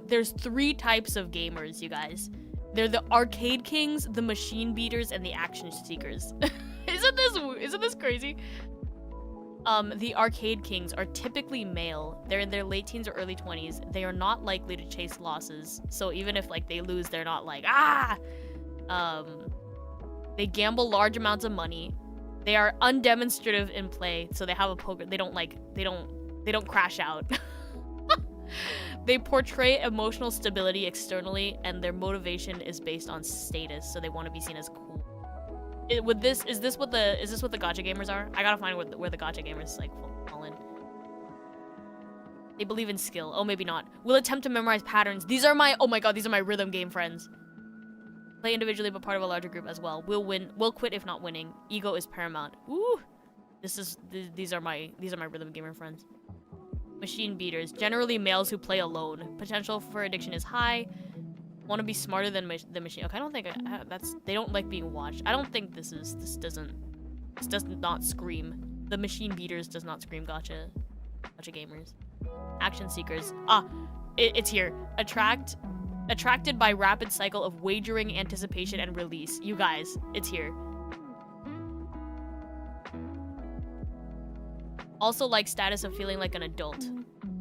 there's 3 types of gamers, you guys. They're the arcade kings, the machine beaters, and the action seekers. Isn't this crazy? The arcade kings are typically male. They're in their late teens or early 20s. They are not likely to chase losses. So even if like they lose, they're not like, ah! They gamble large amounts of money. They are undemonstrative in play, so they have a poker. They don't crash out. They portray emotional stability externally, and their motivation is based on status, so they want to be seen as cool. Is this what the gacha gamers are? I gotta find where the gacha gamers like fall in. They believe in skill. Oh, maybe not. Will attempt to memorize patterns. Oh my god, these are my rhythm game friends. Play individually but part of a larger group as well. Will win. Will quit if not winning. Ego is paramount. Ooh. These are my rhythm gamer friends. Machine beaters, generally males who play alone. Potential for addiction is high. Want to be smarter than the machine. Okay, I don't think they don't like being watched. I don't think this does not scream. The machine beaters does not scream gacha gamers. Action seekers. It's here. Attracted by rapid cycle of wagering, anticipation, and release. You guys, it's here. Also like status of feeling like an adult.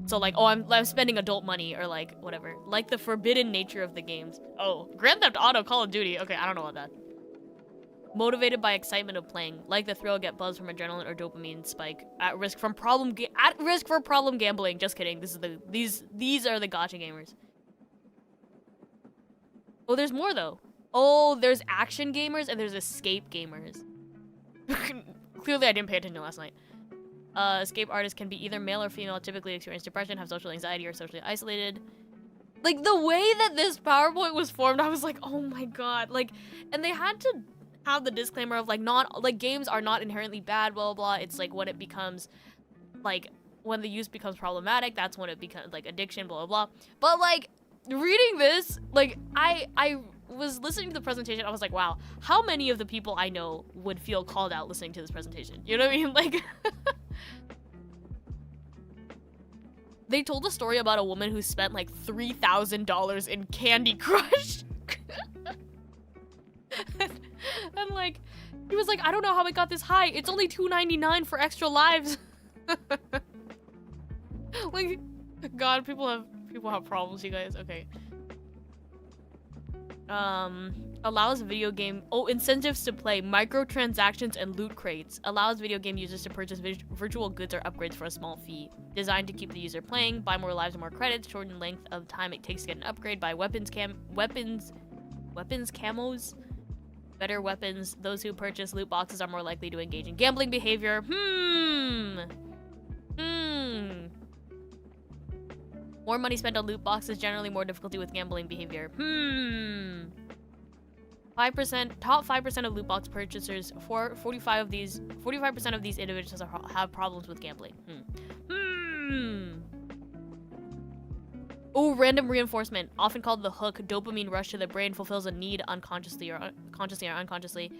So like, oh, I'm spending adult money, or like whatever. Like the forbidden nature of the games. Oh, Grand Theft Auto, Call of Duty. Okay, I don't know about that. Motivated by excitement of playing. Like the thrill, get buzz from adrenaline or dopamine spike. At risk for problem gambling. Just kidding. These are the gacha gamers. Oh, there's more though. Oh, there's action gamers and there's escape gamers. Clearly I didn't pay attention last night. Escape artists can be either male or female, typically experience depression, have social anxiety, or socially isolated. Like, the way that this PowerPoint was formed, I was like, oh my god. Like, and they had to have the disclaimer of, like, games are not inherently bad, blah, blah, blah. It's, like, when it becomes, like, when the use becomes problematic, that's when it becomes, like, addiction, blah, blah, blah. But, like, reading this, like, I was listening to the presentation, I was like, wow, how many of the people I know would feel called out listening to this presentation? You know what I mean? Like... They told a story about a woman who spent like $3,000 in Candy Crush. and like, he was like, I don't know how it got this high. It's only $2.99 for extra lives. Like, God, people have problems, you guys. Okay. Allows video game incentives to play, microtransactions and loot crates. Allows video game users to purchase virtual goods or upgrades for a small fee. Designed to keep the user playing, buy more lives and more credits, shorten length of time it takes to get an upgrade, buy weapons camos, better weapons. Those who purchase loot boxes are more likely to engage in gambling behavior. More money spent on loot boxes, generally more difficulty with gambling behavior. 5%, top 5% of loot box purchasers, 45% of these individuals have problems with gambling. Oh, random reinforcement, often called the hook, dopamine rush to the brain, fulfills a need unconsciously or unconsciously.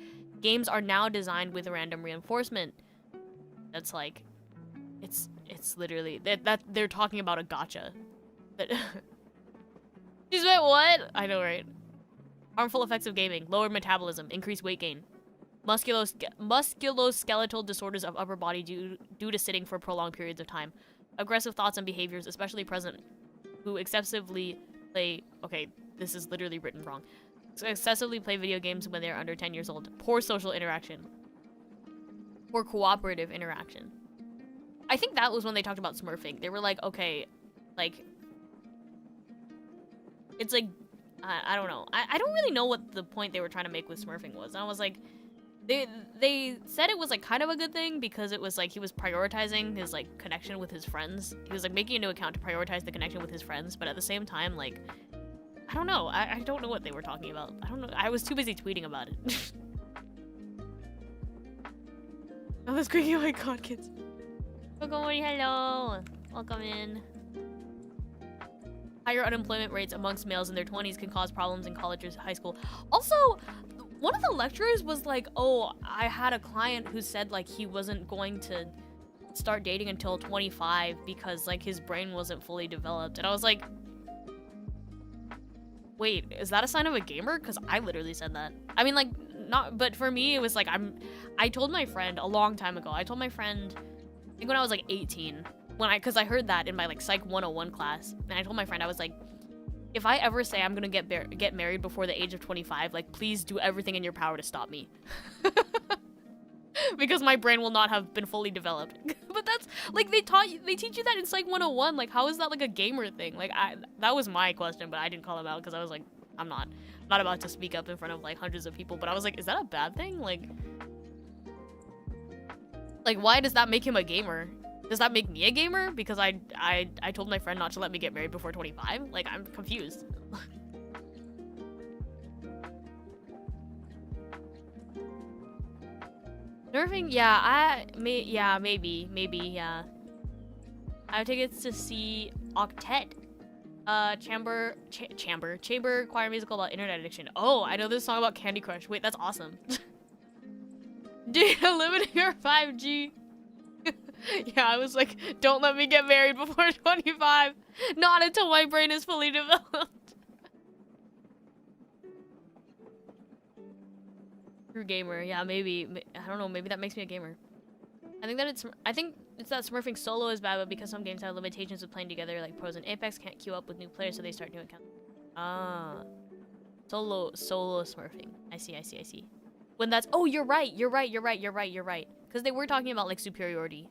Games are now designed with random reinforcement. That's like, it's literally that they're talking about a gotcha. She's wait, what? I know, right? Harmful effects of gaming: lowered metabolism, increased weight gain, musculoskeletal disorders of upper body due to sitting for prolonged periods of time, aggressive thoughts and behaviors, especially present who excessively play. Okay, this is literally written wrong. Excessively play video games when they're under 10 years old. Poor social interaction. Poor cooperative interaction. I think that was when they talked about smurfing. They were like, okay, like, it's like, I don't know. I don't really know what the point they were trying to make with smurfing was. And I was like, they said it was like kind of a good thing because it was like he was prioritizing his like connection with his friends. He was like making a new account to prioritize the connection with his friends, but at the same time, like, I don't know. I don't know what they were talking about. I don't know. I was too busy tweeting about it. I was squeaking, oh my god, kids. Tokimori, hello. Welcome in. Higher unemployment rates amongst males in their 20s can cause problems in college or high school. Also, one of the lecturers was like, oh, I had a client who said like he wasn't going to start dating until 25 because like his brain wasn't fully developed. And I was like, wait, is that a sign of a gamer? Because I literally said that. I mean, like, not, but for me, it was like, I told my friend a long time ago, I told my friend, I think when I was like 18, because I heard that in my like Psych 101 class, and I told my friend, I was like, if I ever say I'm gonna get married before the age of 25, like, please do everything in your power to stop me. Because my brain will not have been fully developed. But that's, like, they teach you that in Psych 101, like, how is that like a gamer thing? Like, that was my question, but I didn't call him out because I was like, I'm not about to speak up in front of like hundreds of people, but I was like, is that a bad thing? Like, why does that make him a gamer? Does that make me a gamer? Because I told my friend not to let me get married before 25? Like, I'm confused. Nerfing? Yeah, maybe, yeah. I have tickets to see Octet. Chamber choir musical about internet addiction. Oh, I know this song about Candy Crush. Wait, that's awesome. Data limiting or 5G? Yeah, I was like, don't let me get married before 25. Not until my brain is fully developed. True gamer. Yeah, maybe. I don't know. Maybe that makes me a gamer. I think it's that smurfing solo is bad, but because some games have limitations with playing together, like Pros and Apex can't queue up with new players, so they start new accounts. Ah. Solo smurfing. I see. When that's, oh, you're right. Because they were talking about like superiority.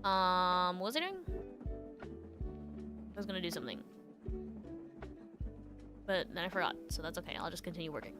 What was I doing? I was gonna do something. But then I forgot, so that's okay. I'll just continue working.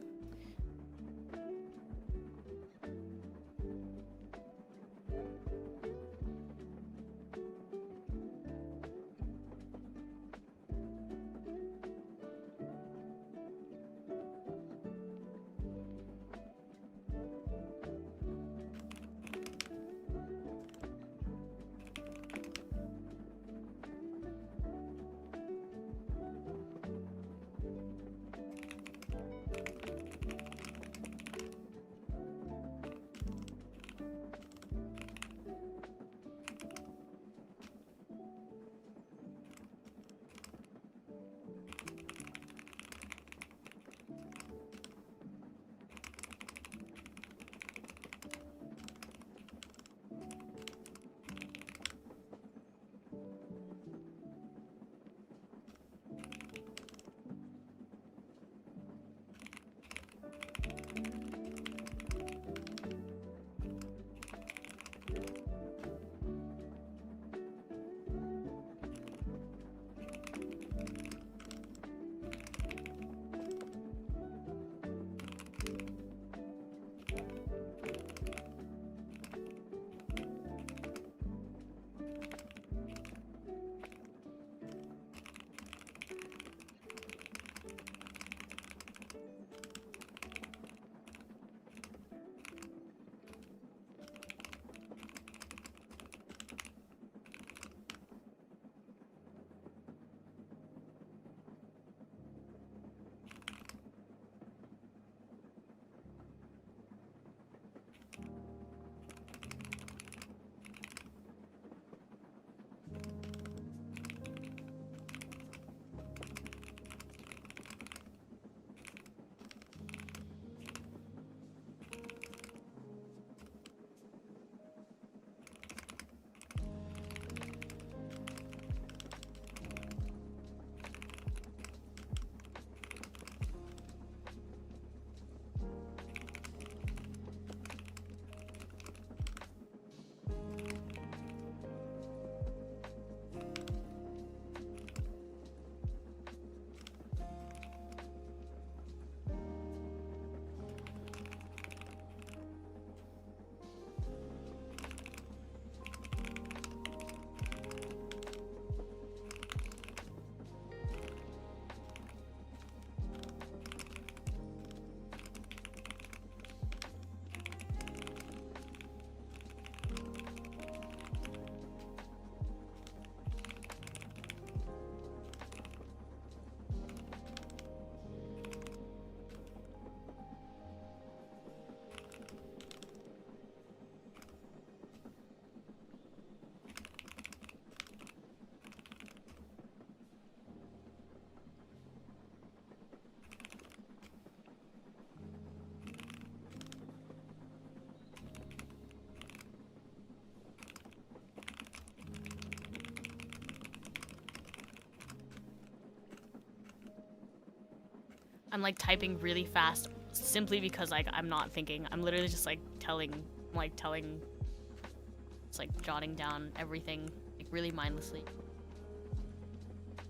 I'm like typing really fast simply because like I'm not thinking. I'm literally just like telling, just like jotting down everything like really mindlessly.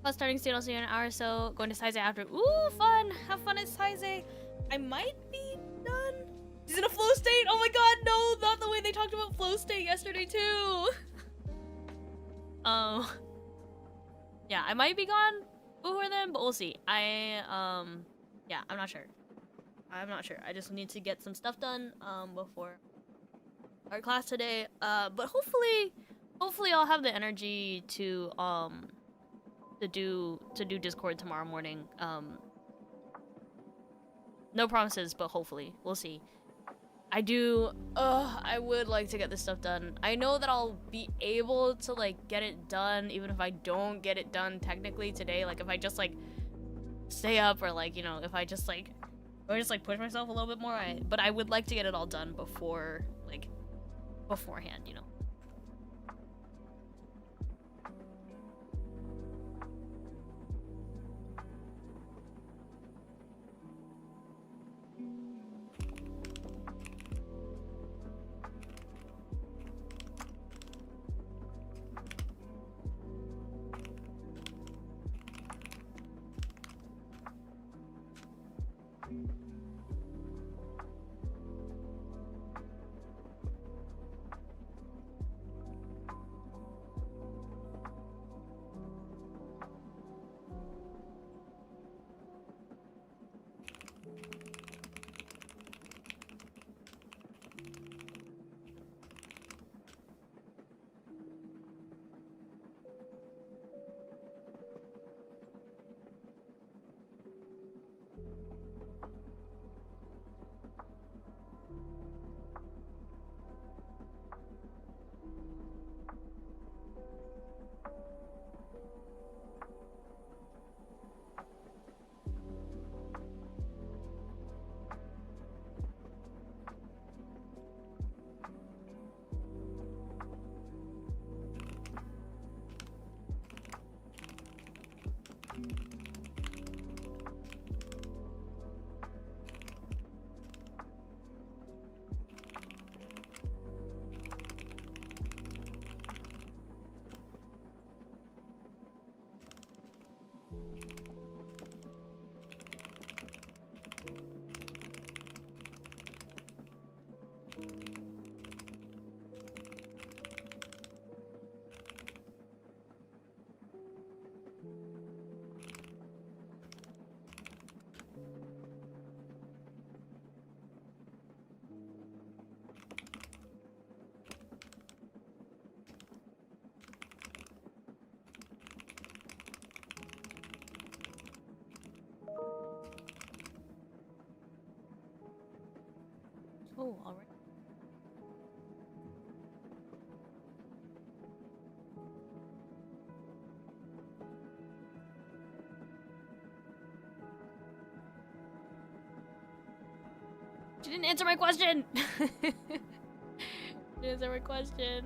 Plus starting state also in an hour or so. Going to Saizei after. Ooh, fun! Have fun at Saizei. I might be done. He's in a flow state. Oh my god, no! Not the way they talked about flow state yesterday too. Yeah, I might be gone before then, but we'll see. Yeah, I'm not sure. I just need to get some stuff done before our class today. But hopefully I'll have the energy to do Discord tomorrow morning. No promises, but hopefully. We'll see. I would like to get this stuff done. I know that I'll be able to like get it done even if I don't get it done technically today. Like if I just like stay up or like, you know, if I just like push myself a little bit more. But I would like to get it all done before like beforehand, you know. Oh, all right. She didn't answer my question. She didn't answer my question.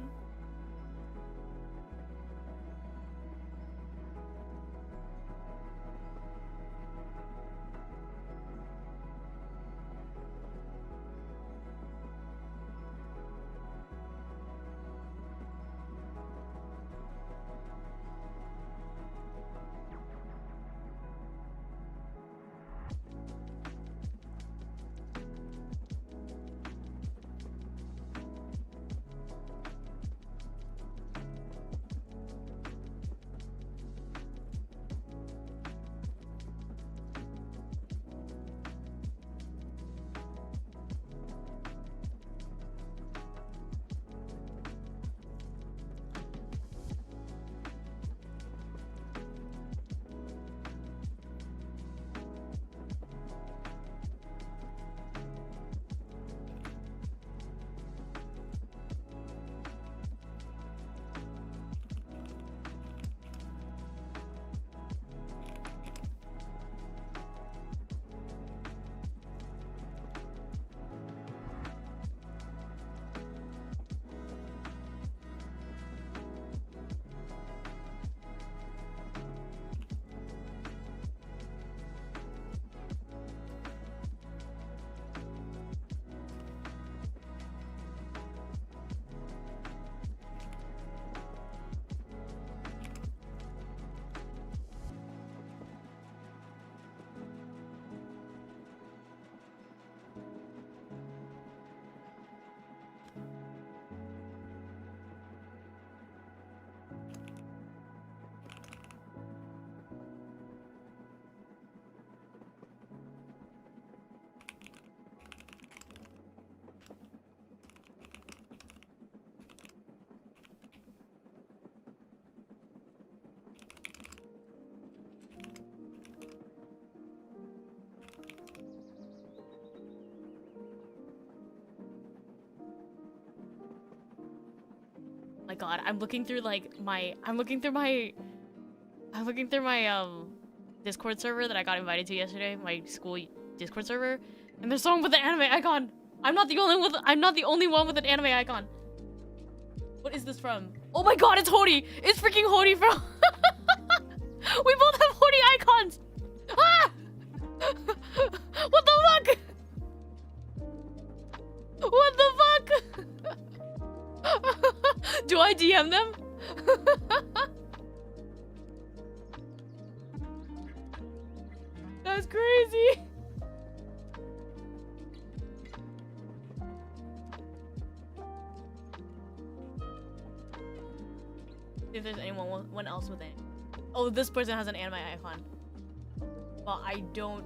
My God, I'm looking through like my Discord server that I got invited to yesterday, my school Discord server, and there's someone with an anime icon. I'm not the only one with an anime icon. What is this from? Oh my God, it's Hori! It's freaking Hori from. We both have Hori icons. Ah! What the fuck? What the fuck? Do I DM them? That's crazy. See if there's anyone else with it. Oh, this person has an anime icon. But I don't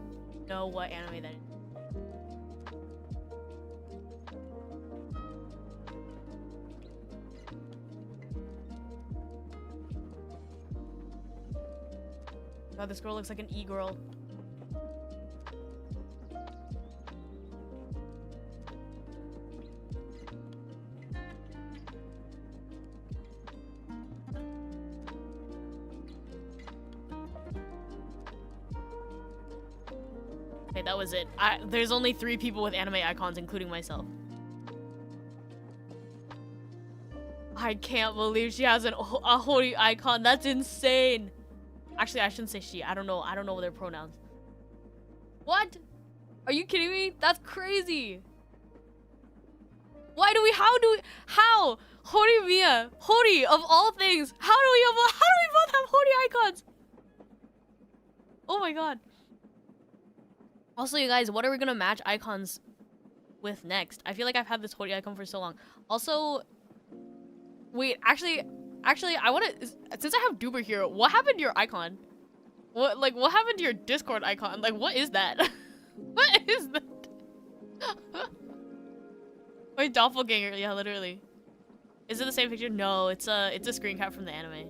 know what anime that is. God, this girl looks like an e-girl. Okay, that was it. There's only 3 people with anime icons, including myself. I can't believe she has a Hori icon. That's insane. Actually, I shouldn't say she. I don't know their pronouns. What? Are you kidding me? That's crazy. How? Hori Mia. Hori, of all things. How do we both have Hori icons? Oh my God. Also, you guys, what are we gonna match icons with next? I feel like I've had this Hori icon for so long. Also, wait, actually, I wanna, since I have Duber here, what happened to your icon? What happened to your Discord icon? Like, what is that? What is that? Wait, doppelganger, yeah, literally. Is it the same picture? No, it's a screen cap from the anime.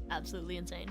Absolutely insane.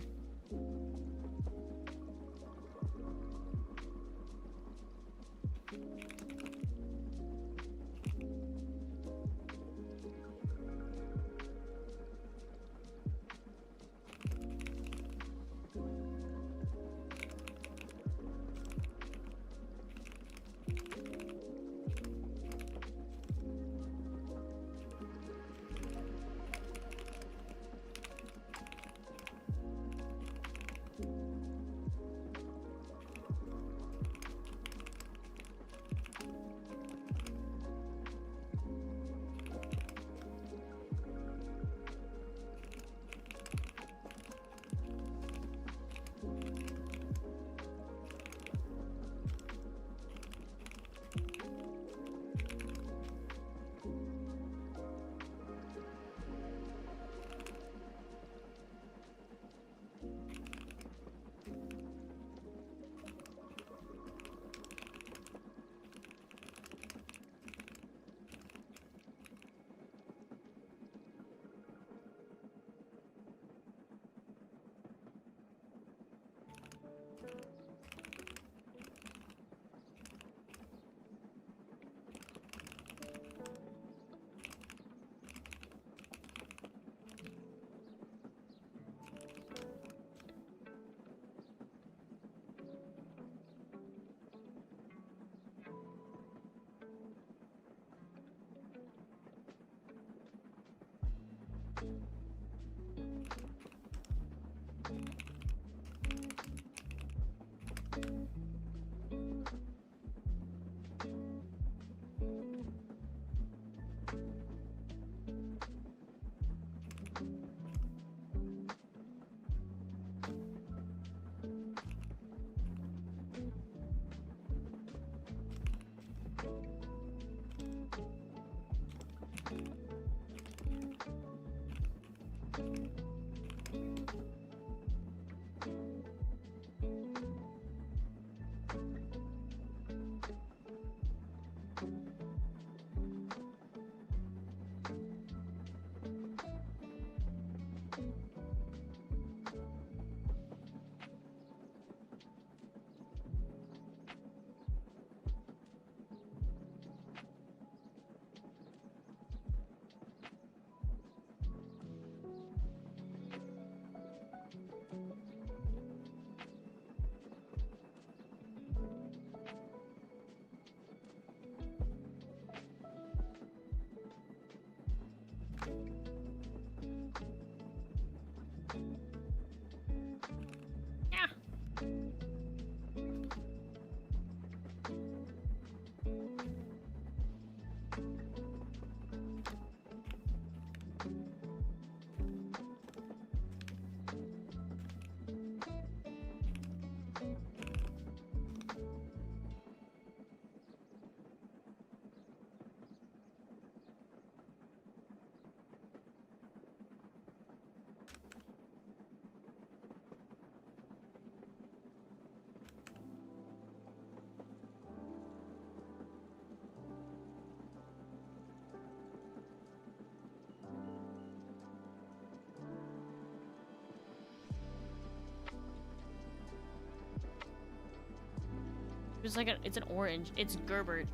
It's like it's an orange. It's Gerbert.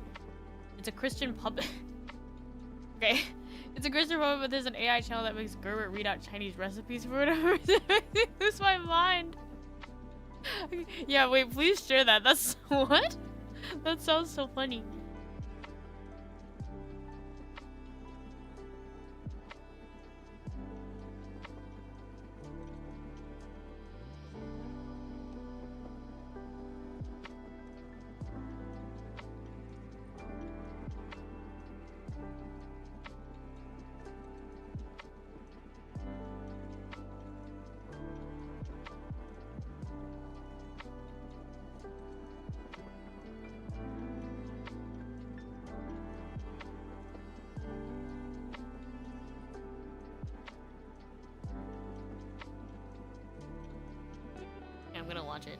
It's a Christian puppet. Okay. It's a Christian puppet, but there's an AI channel that makes Gerbert read out Chinese recipes for whatever reason. I lose my mind. Yeah, wait, please share that. That's what? That sounds so funny. I'm gonna watch it.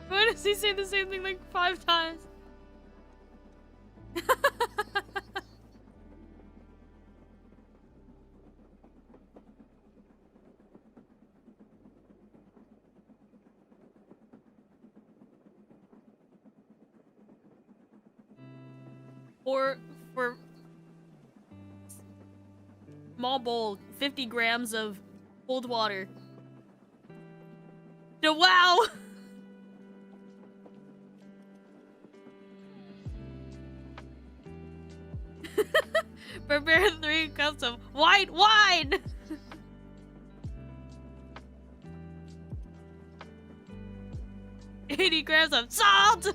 Why does he say the same thing like 5 times? Or for small bowl, 50 grams of cold water. No, wow! Prepare 3 cups of white wine! 80 grams of salt!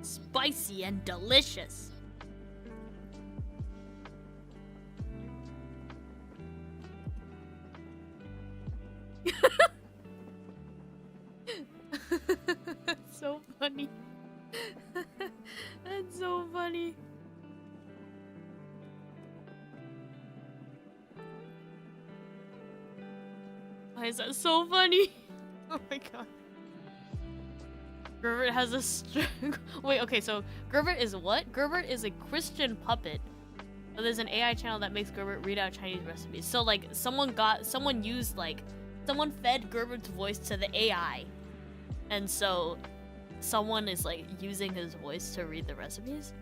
Spicy and delicious. That's so funny. That's so funny. Why is that so funny? Oh my god. Gerbert has a wait, okay, so Gerbert is what? Gerbert is a Christian puppet. But there's an AI channel that makes Gerbert read out Chinese recipes. So like someone fed Gerbert's voice to the AI. And so someone is like using his voice to read the recipes.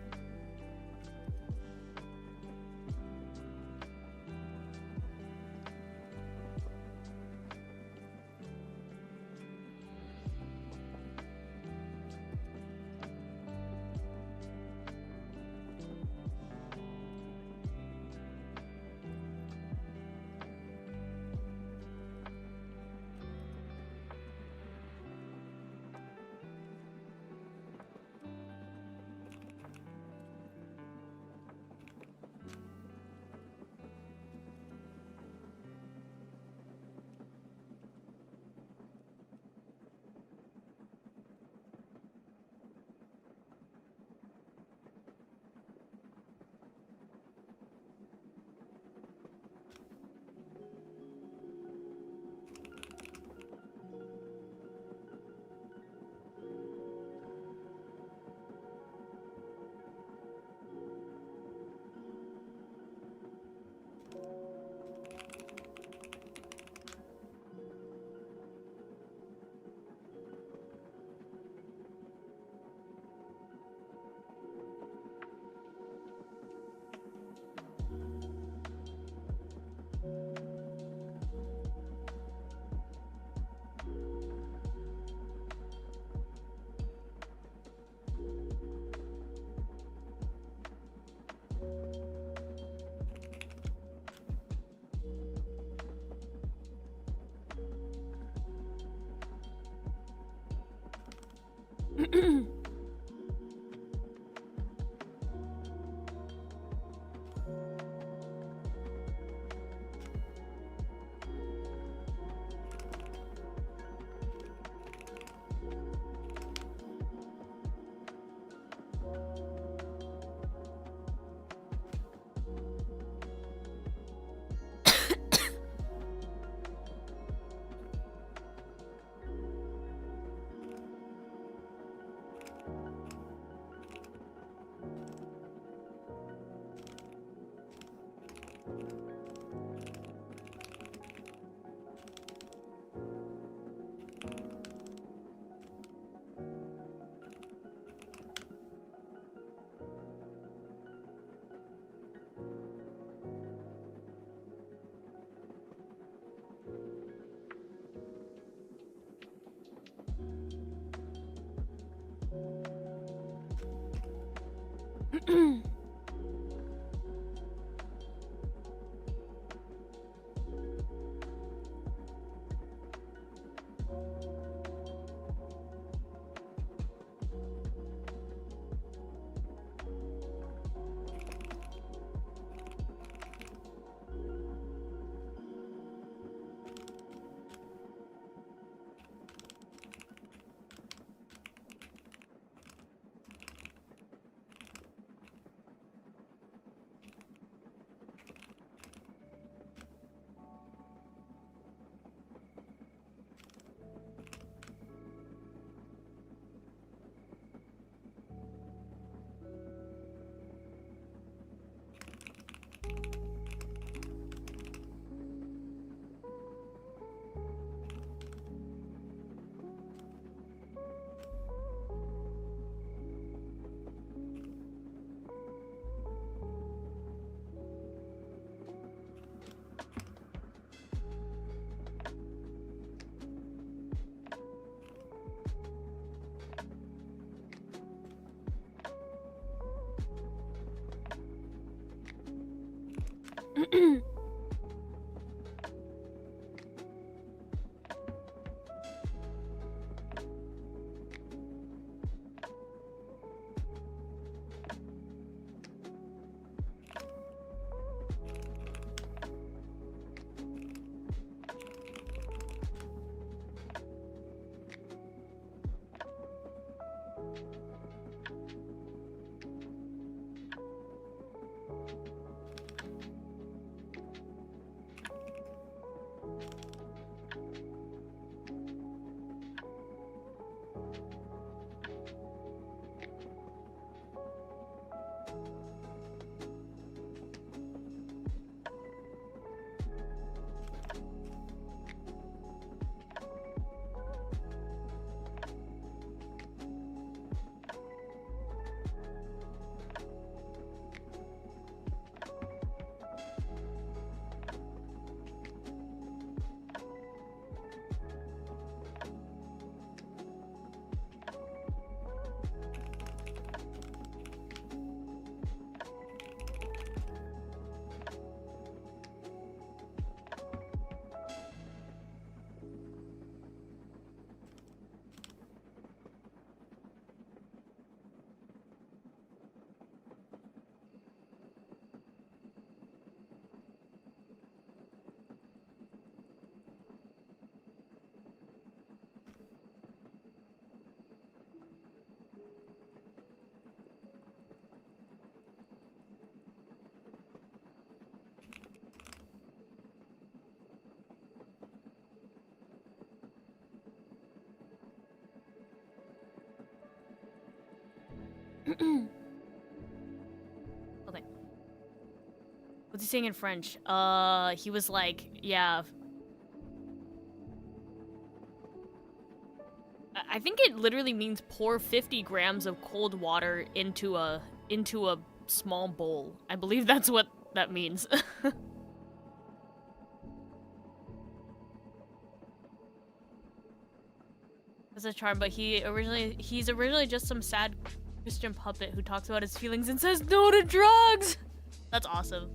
Okay. What's he saying in French? He was like, yeah. I think it literally means pour 50 grams of cold water into a small bowl. I believe that's what that means. That's a charm, but he's originally just some sad Christian puppet who talks about his feelings and says no to drugs. That's awesome.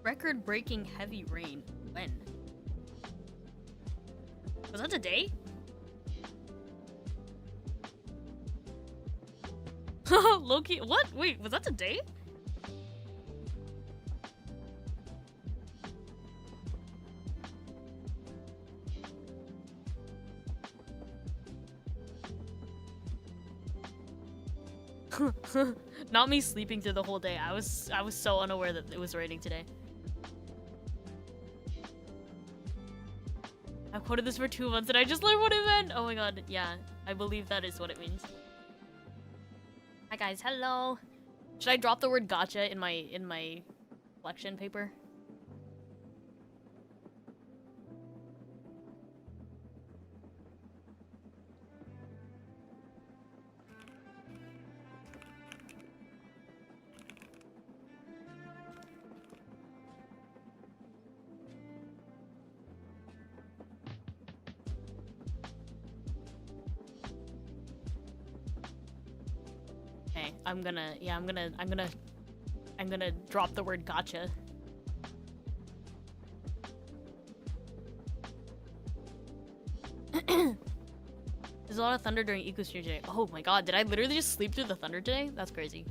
Record-breaking heavy rain. When? Was that today? Loki, what? Wait, was that today? Not me sleeping through the whole day. I was so unaware that it was raining today. I've quoted this for 2 months and I just learned what it meant. Oh my god, yeah. I believe that is what it means. Hi guys, hello. Should I drop the word gotcha in my collection paper? I'm gonna drop the word gotcha. There's a lot of thunder during Eco Stream today. Oh my god, did I literally just sleep through the thunder today? That's crazy.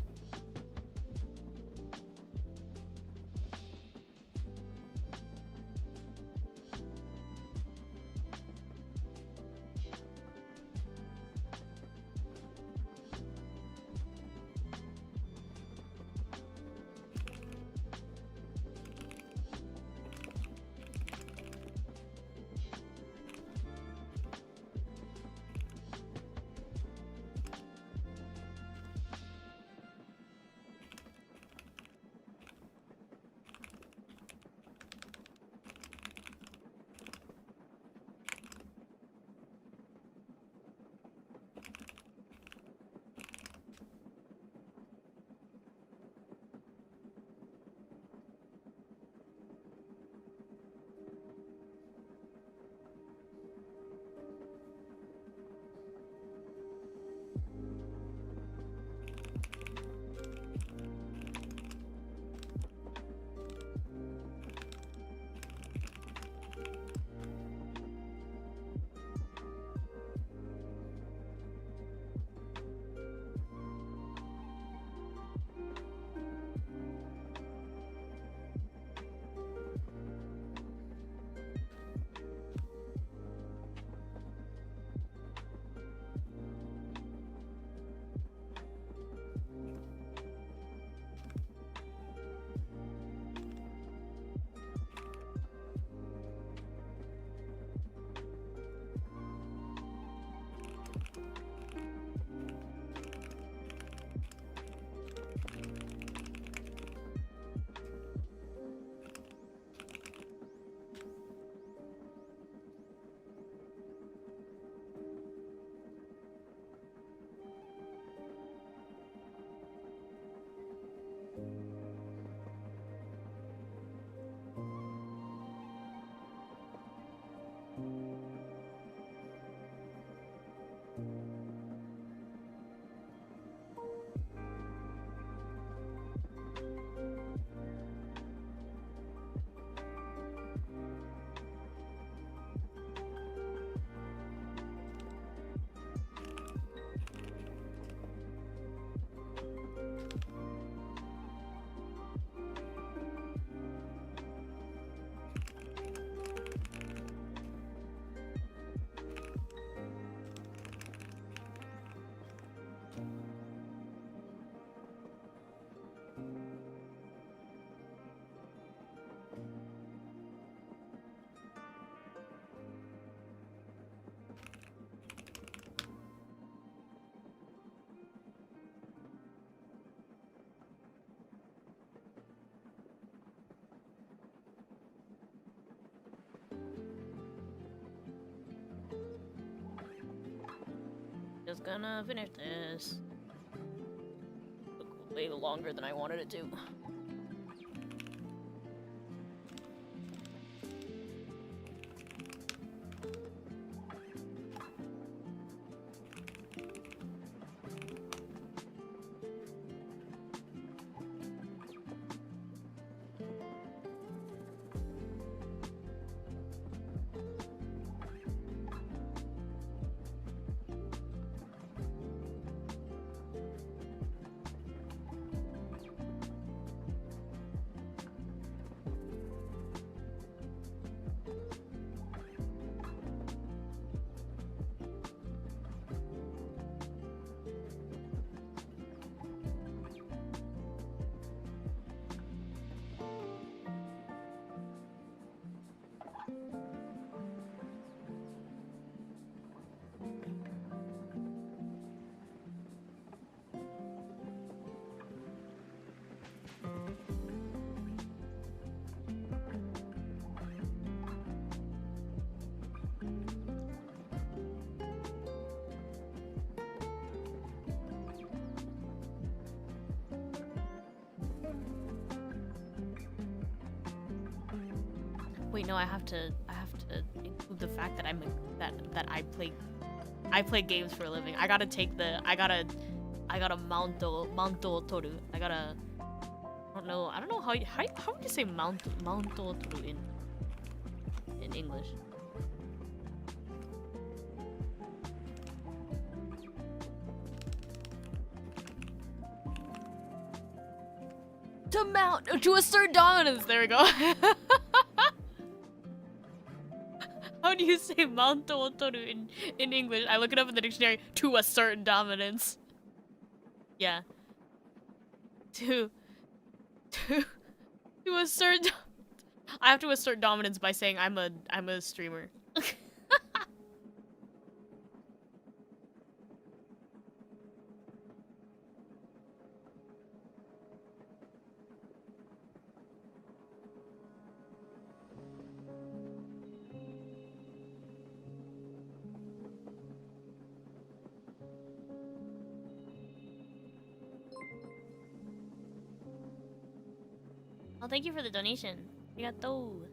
just gonna finish this. Took way longer than I wanted it to. Wait, no, I have to include the fact that I play games for a living. I gotta manto toru. I don't know how would you say manto toru in English? To assert dominance. There we go. How do you say manto toru in English? I look it up in the dictionary. To assert dominance. Yeah. To assert. I have to assert dominance by saying I'm a streamer. Oh, thank you for the donation. Arigatou.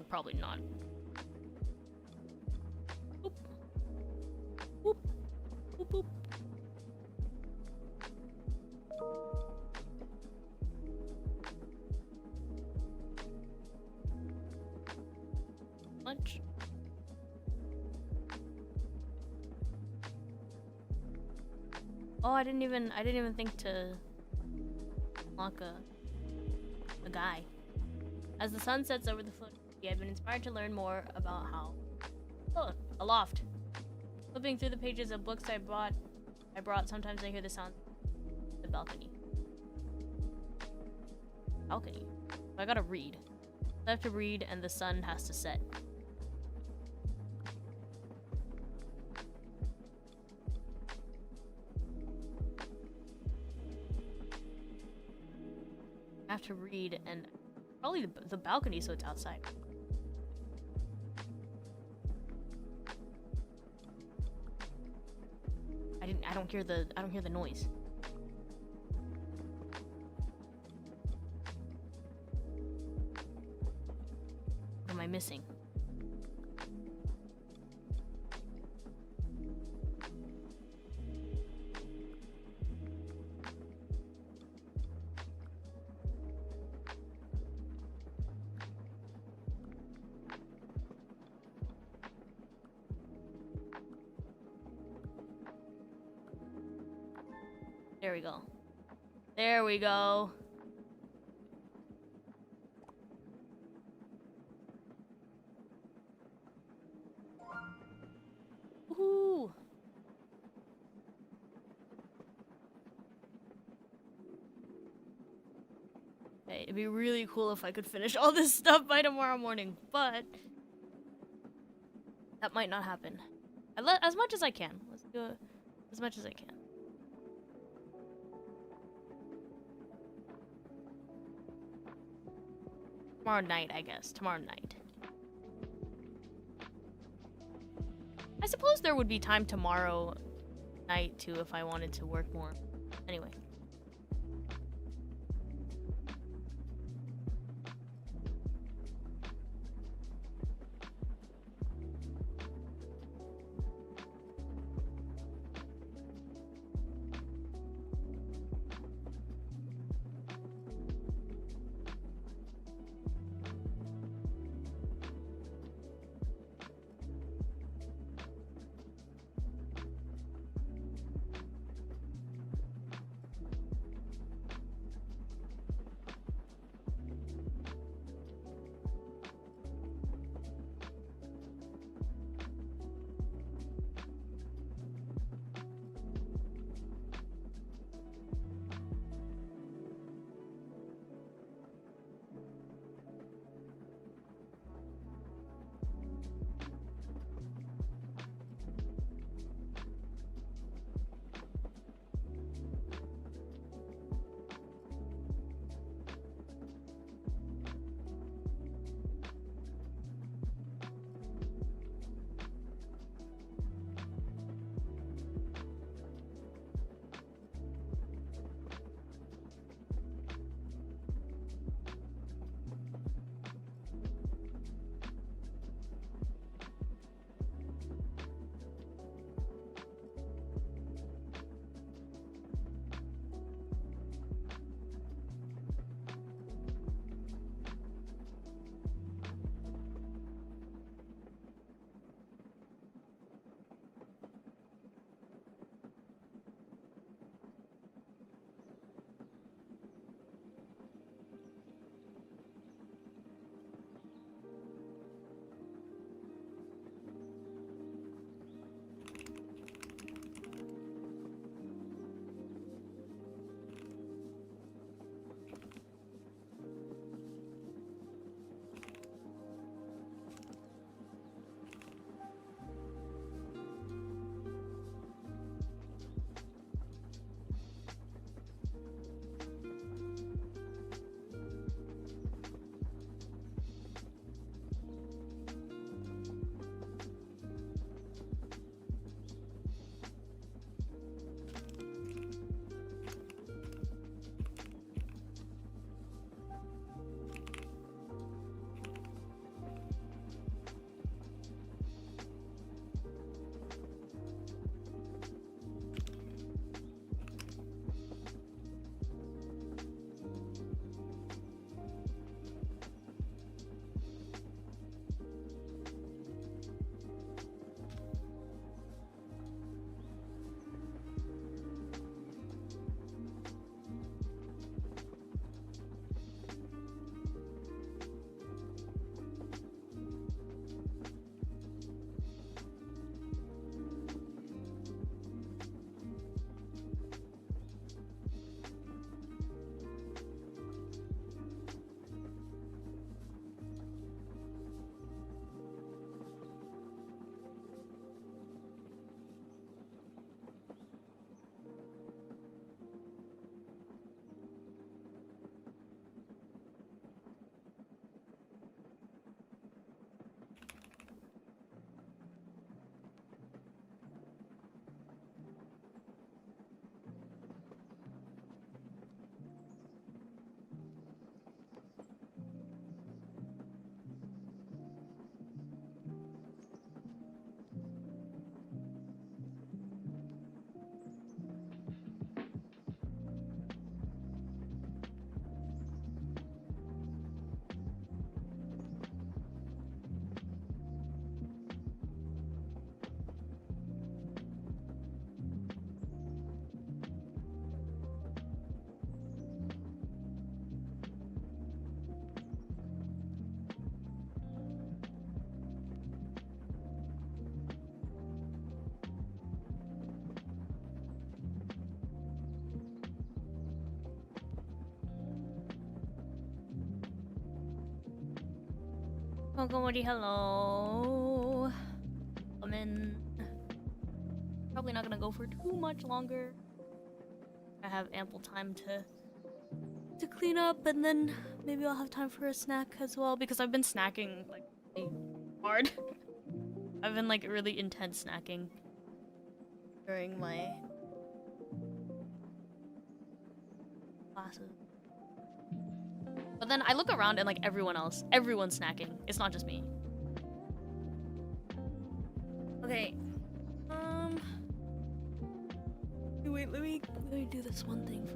Probably not. Boop. Boop. Boop, boop. Lunch. Oh, I didn't even think to unlock a guy. As the sun sets over the foot, I've been inspired to learn more about how. Oh, a loft. Flipping through the pages of books I brought. Sometimes I hear the sound of the balcony. Balcony. I gotta read. I have to read, and the sun has to set. I have to read, and probably the balcony, so it's outside. I don't hear the noise. What am I missing? There we go. There we go. Woohoo! Okay, it'd be really cool if I could finish all this stuff by tomorrow morning, but that might not happen. As much as I can. Let's do it as much as I can. Tomorrow night, I guess. Tomorrow night. I suppose there would be time tomorrow night, too, if I wanted to work more. Anyway. Tokimori, hello. Come in. Probably not gonna go for too much longer. I have ample time to clean up, and then maybe I'll have time for a snack as well, because I've been snacking like really hard. I've been like really intense snacking during my classes. But then I look around and like everyone's snacking. It's not just me. Okay. Wait, let me do this one thing.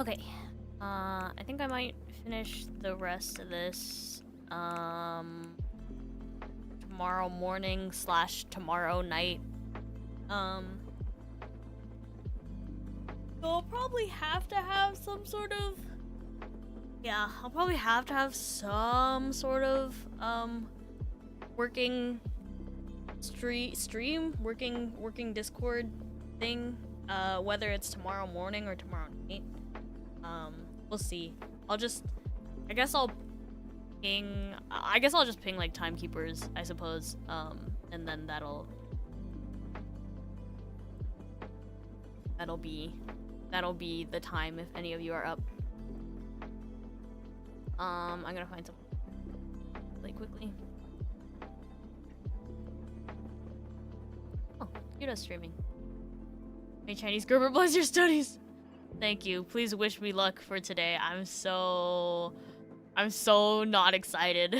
Okay. I think I might finish the rest of this tomorrow morning / tomorrow night. So I'll probably have to have some sort of working working Discord thing, whether it's tomorrow morning or tomorrow night. We'll see. I guess I'll just ping like timekeepers, I suppose, and then that'll be the time if any of you are up. I'm gonna find something really quickly. Oh, Yuda's streaming. Hey, Chinese Gerber, bless your studies. Thank you. Please wish me luck for today. I'm so not excited.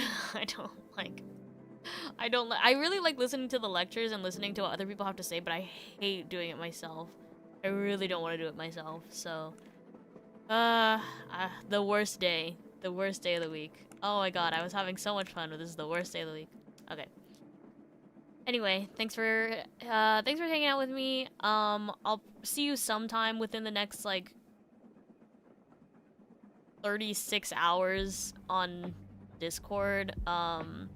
I really like listening to the lectures and listening to what other people have to say, but I hate doing it myself. I really don't want to do it myself. So, the worst day of the week. Oh my god, I was having so much fun, but this is the worst day of the week. Okay. Anyway, thanks for hanging out with me. I'll see you sometime within the next like 36 hours on Discord. Thank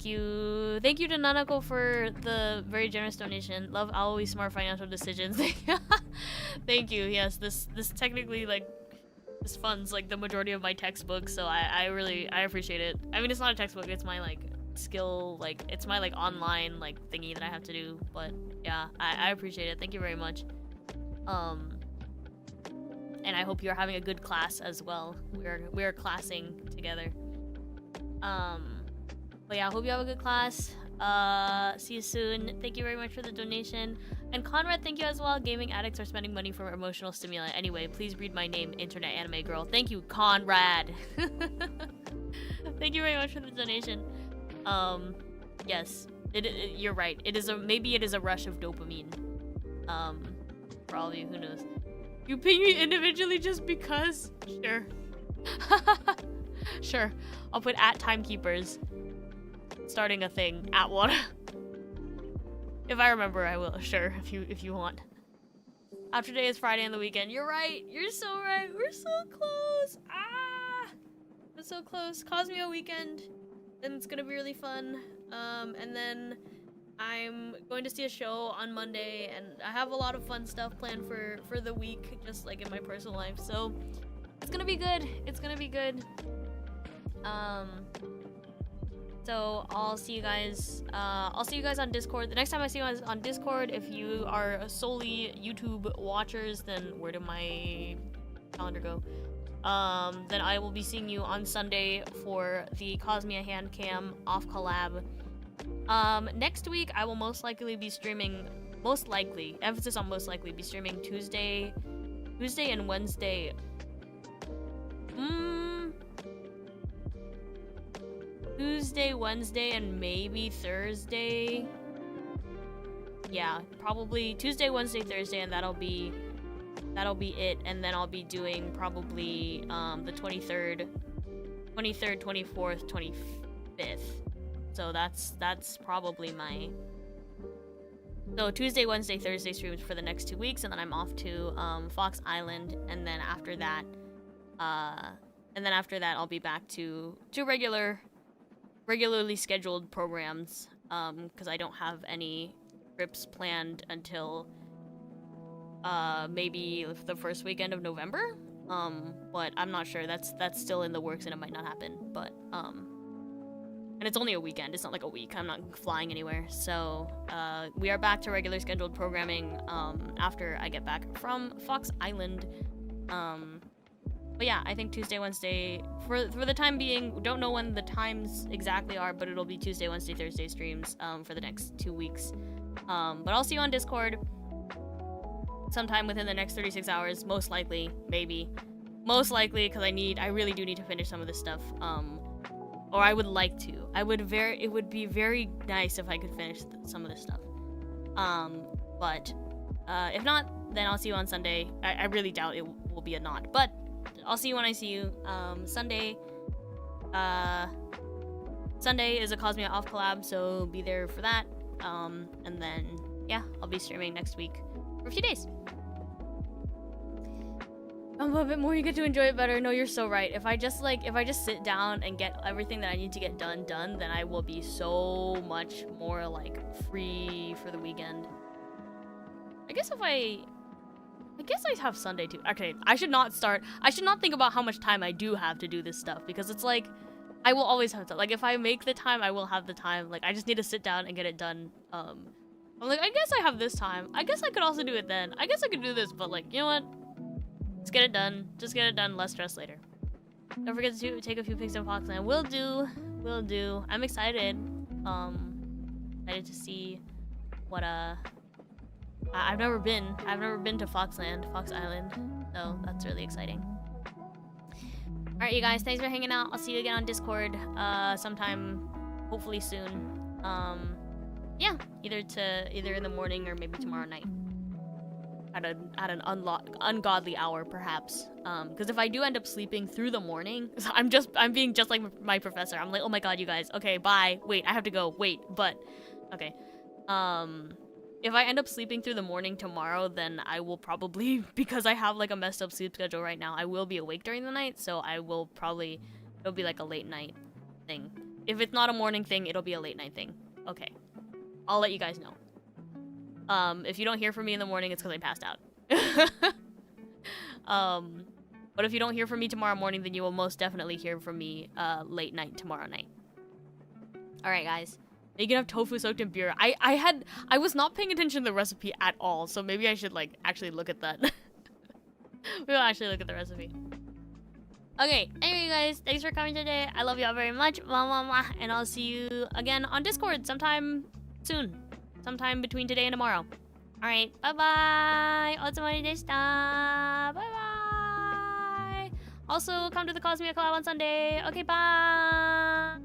you to Nanako for the very generous donation. Love Aoi smart financial decisions. Thank you. Yes, this technically like funds like the majority of my textbooks, so I appreciate it. I mean, it's not a textbook, it's my like skill, like it's my like online like thingy that I have to do, but yeah, I appreciate it. Thank you very much. And I hope you're having a good class as well. We're classing together. But yeah, I hope you have a good class. See you soon. Thank you very much for the donation. And Conrad, thank you as well. Gaming addicts are spending money for emotional stimuli. Anyway, please read my name, Internet Anime Girl. Thank you, Conrad. Thank you very much for the donation. Yes, you're right. Maybe it is a rush of dopamine. For all of you, who knows? You ping me individually just because? Sure. Sure. I'll put at timekeepers. Starting a thing. At one. If I remember, I will. Sure, if you want. After today is Friday and the weekend. You're right. You're so right. We're so close. Ah! We're so close. Cosmia weekend. Then it's gonna be really fun. And then I'm going to see a show on Monday, and I have a lot of fun stuff planned for the week, just like in my personal life. So it's gonna be good. It's gonna be good. So I'll see you guys. I'll see you guys on Discord. The next time I see you guys on Discord, if you are solely YouTube watchers, then where did my calendar go? Then I will be seeing you on Sunday for the Cosmia hand cam off collab. Next week I will most likely be streaming. Emphasis on most likely, be streaming Tuesday and Wednesday. Tuesday, Wednesday, and maybe Thursday. Yeah, probably Tuesday, Wednesday, Thursday, and that'll be it. And then I'll be doing probably the 23rd, 24th, 25th. So that's probably my. So Tuesday, Wednesday, Thursday streams for the next 2 weeks, and then I'm off to Fox Island, and then after that, I'll be back to regularly scheduled programs, because I don't have any trips planned until maybe the first weekend of November. But I'm not sure. That's still in the works, and it might not happen. But and it's only a weekend. It's not like a week. I'm not flying anywhere. So we are back to regular scheduled programming after I get back from Fox Island. But yeah, I think Tuesday, Wednesday, for the time being, don't know when the times exactly are, but it'll be Tuesday, Wednesday, Thursday streams for the next 2 weeks. But I'll see you on Discord sometime within the next 36 hours, most likely, maybe. Most likely, because I really do need to finish some of this stuff. Or I would like to. It would be very nice if I could finish some of this stuff. But if not, then I'll see you on Sunday. I really doubt it will be a not, but I'll see you when I see you. Sunday is a Cosmia off collab, so be there for that. And then yeah, I'll be streaming next week for a few days. A little bit more, you get to enjoy it better. No, you're so right. If I just sit down and get everything that I need to get done, then I will be so much more like free for the weekend. I guess I have Sunday too. Okay, I should not think about how much time I do have to do this stuff, because it's like I will always have to. Like, if I make the time, I will have the time. Like, I just need to sit down and get it done. I'm like, I guess I have this time. I guess I could also do it then. I guess I could do this, but like, you know what? Just get it done. Just get it done. Less stress later. Don't forget to take a few pics in Foxland. Will do. I'm excited. Excited to see what I've never been to Fox Island, so that's really exciting. All right, you guys, thanks for hanging out. I'll see you again on Discord sometime, hopefully soon. Yeah, either in the morning or maybe tomorrow night at an ungodly hour, perhaps. Because if I do end up sleeping through the morning, I'm being just like my professor. I'm like, oh my god, you guys. Okay, bye. Wait, I have to go. Wait, but okay. If I end up sleeping through the morning tomorrow, then I will probably, because I have like a messed up sleep schedule right now, I will be awake during the night, so it'll be like a late night thing. If it's not a morning thing, it'll be a late night thing. Okay. I'll let you guys know. If you don't hear from me in the morning, it's because I passed out. But if you don't hear from me tomorrow morning, then you will most definitely hear from me late night tomorrow night. Alright, guys. You can have tofu soaked in beer. I was not paying attention to the recipe at all, so maybe I should like actually look at that. We'll actually look at the recipe. Okay, anyway guys, thanks for coming today. I love y'all very much. Mwah, mwah, mwah. And I'll see you again on Discord sometime soon. Sometime between today and tomorrow. Alright, bye-bye. Otsumori deshita. Bye-bye. Also, come to the Cosmia collab on Sunday. Okay, bye.